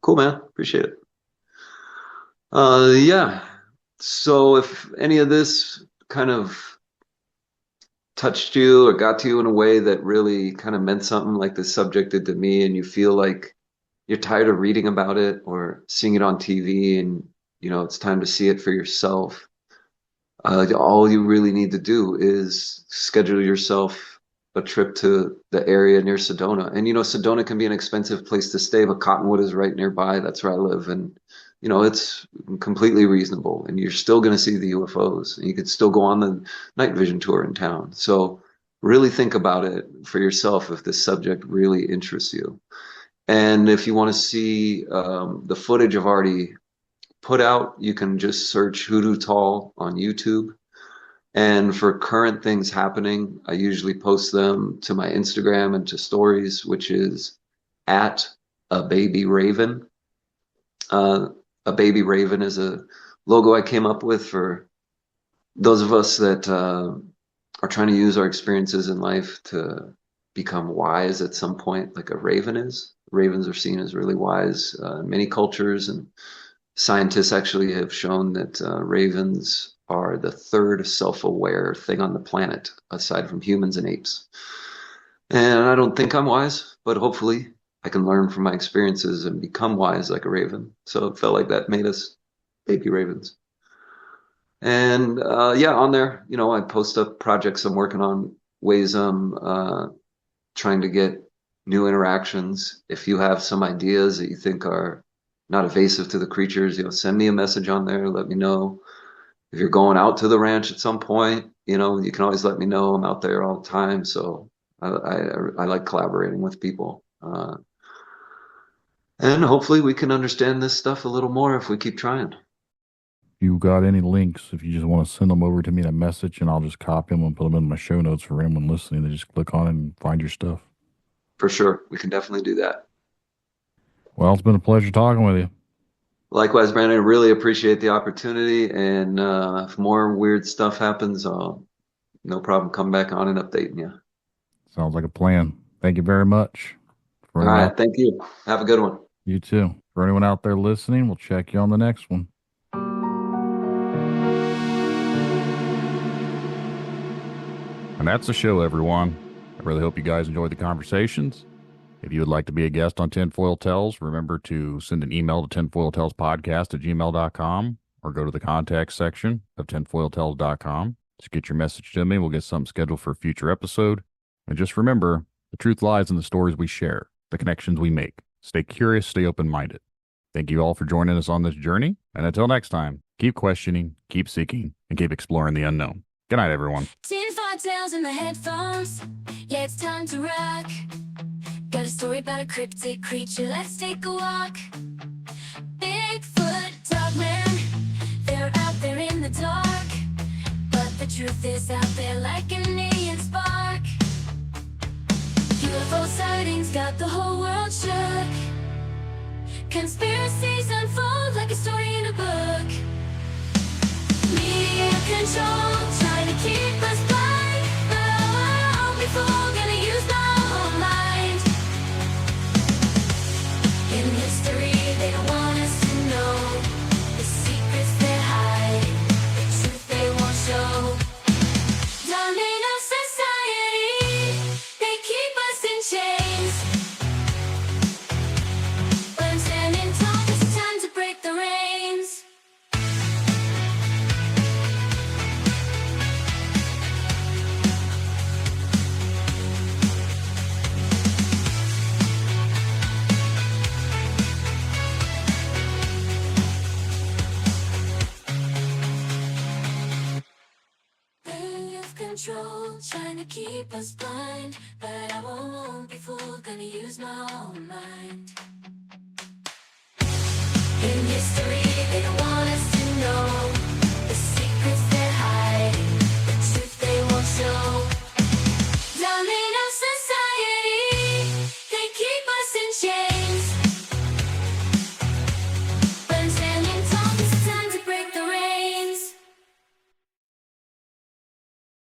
Cool, man. Appreciate it. Yeah. So if any of this kind of touched you or got to you in a way that really kind of meant something like this subject did to me, and you feel like you're tired of reading about it or seeing it on TV and it's time to see it for yourself, all you really need to do is schedule yourself a trip to the area near Sedona. And Sedona can be an expensive place to stay, but Cottonwood is right nearby. That's where I live. And it's completely reasonable. And you're still going to see the UFOs. And you could still go on the night vision tour in town. So really think about it for yourself if this subject really interests you. And if you want to see the footage I've already put out, you can just search Hoodoo Tall on YouTube. And for current things happening, I usually post them to my Instagram and to stories, which is at a baby raven. A baby raven is a logo I came up with for those of us that are trying to use our experiences in life to become wise at some point, like a raven is. Ravens are seen as really wise in many cultures, and scientists actually have shown that ravens are the third self-aware thing on the planet, aside from humans and apes. And I don't think I'm wise, but hopefully I can learn from my experiences and become wise like a raven. So it felt like that made us baby ravens. And yeah, on there, I post up projects I'm working on, ways I'm trying to get new interactions. If you have some ideas that you think are not evasive to the creatures, send me a message on there. Let me know. If you're going out to the ranch at some point, you can always let me know. I'm out there all the time. So I like collaborating with people. And hopefully we can understand this stuff a little more if we keep trying. You got any links? If you just want to send them over to me in a message, and I'll just copy them and put them in my show notes for anyone listening. They just click on it and find your stuff. For sure. We can definitely do that. Well, it's been a pleasure talking with you. Likewise, Brandon, I really appreciate the opportunity. And if more weird stuff happens, no problem. Come back on and updating you. Sounds like a plan. Thank you very much. All right. Thank you. Have a good one. You too. For anyone out there listening, we'll check you on the next one. And that's the show, everyone. I really hope you guys enjoyed the conversations. If you would like to be a guest on Tinfoil Tales, remember to send an email to tinfoiltalespodcast@gmail.com or go to the contact section of tinfoiltales.com. Just get your message to me. We'll get something scheduled for a future episode. And just remember, the truth lies in the stories we share, the connections we make. Stay curious, stay open-minded. Thank you all for joining us on this journey. And until next time, keep questioning, keep seeking, and keep exploring the unknown. Good night, everyone. Tinfoil Tales in the headphones. Yeah, it's time to rock. Got a story about a cryptid creature. Let's take a walk. Bigfoot, dogman, they're out there in the dark. But the truth is out there like an alien spark. UFO sightings got the whole world shook. Conspiracies unfold like a story in a book. Media control, trying to keep us blind. But I won't be fooled, gonna use my own mind. In history, they don't want us to know the secrets they hide, the truth they won't show. Dominate our society, they keep us in chains. But I'm standing tall, it's time to break the reins. Control, trying to keep us blind. But I won't be fooled, gonna use my own mind. In history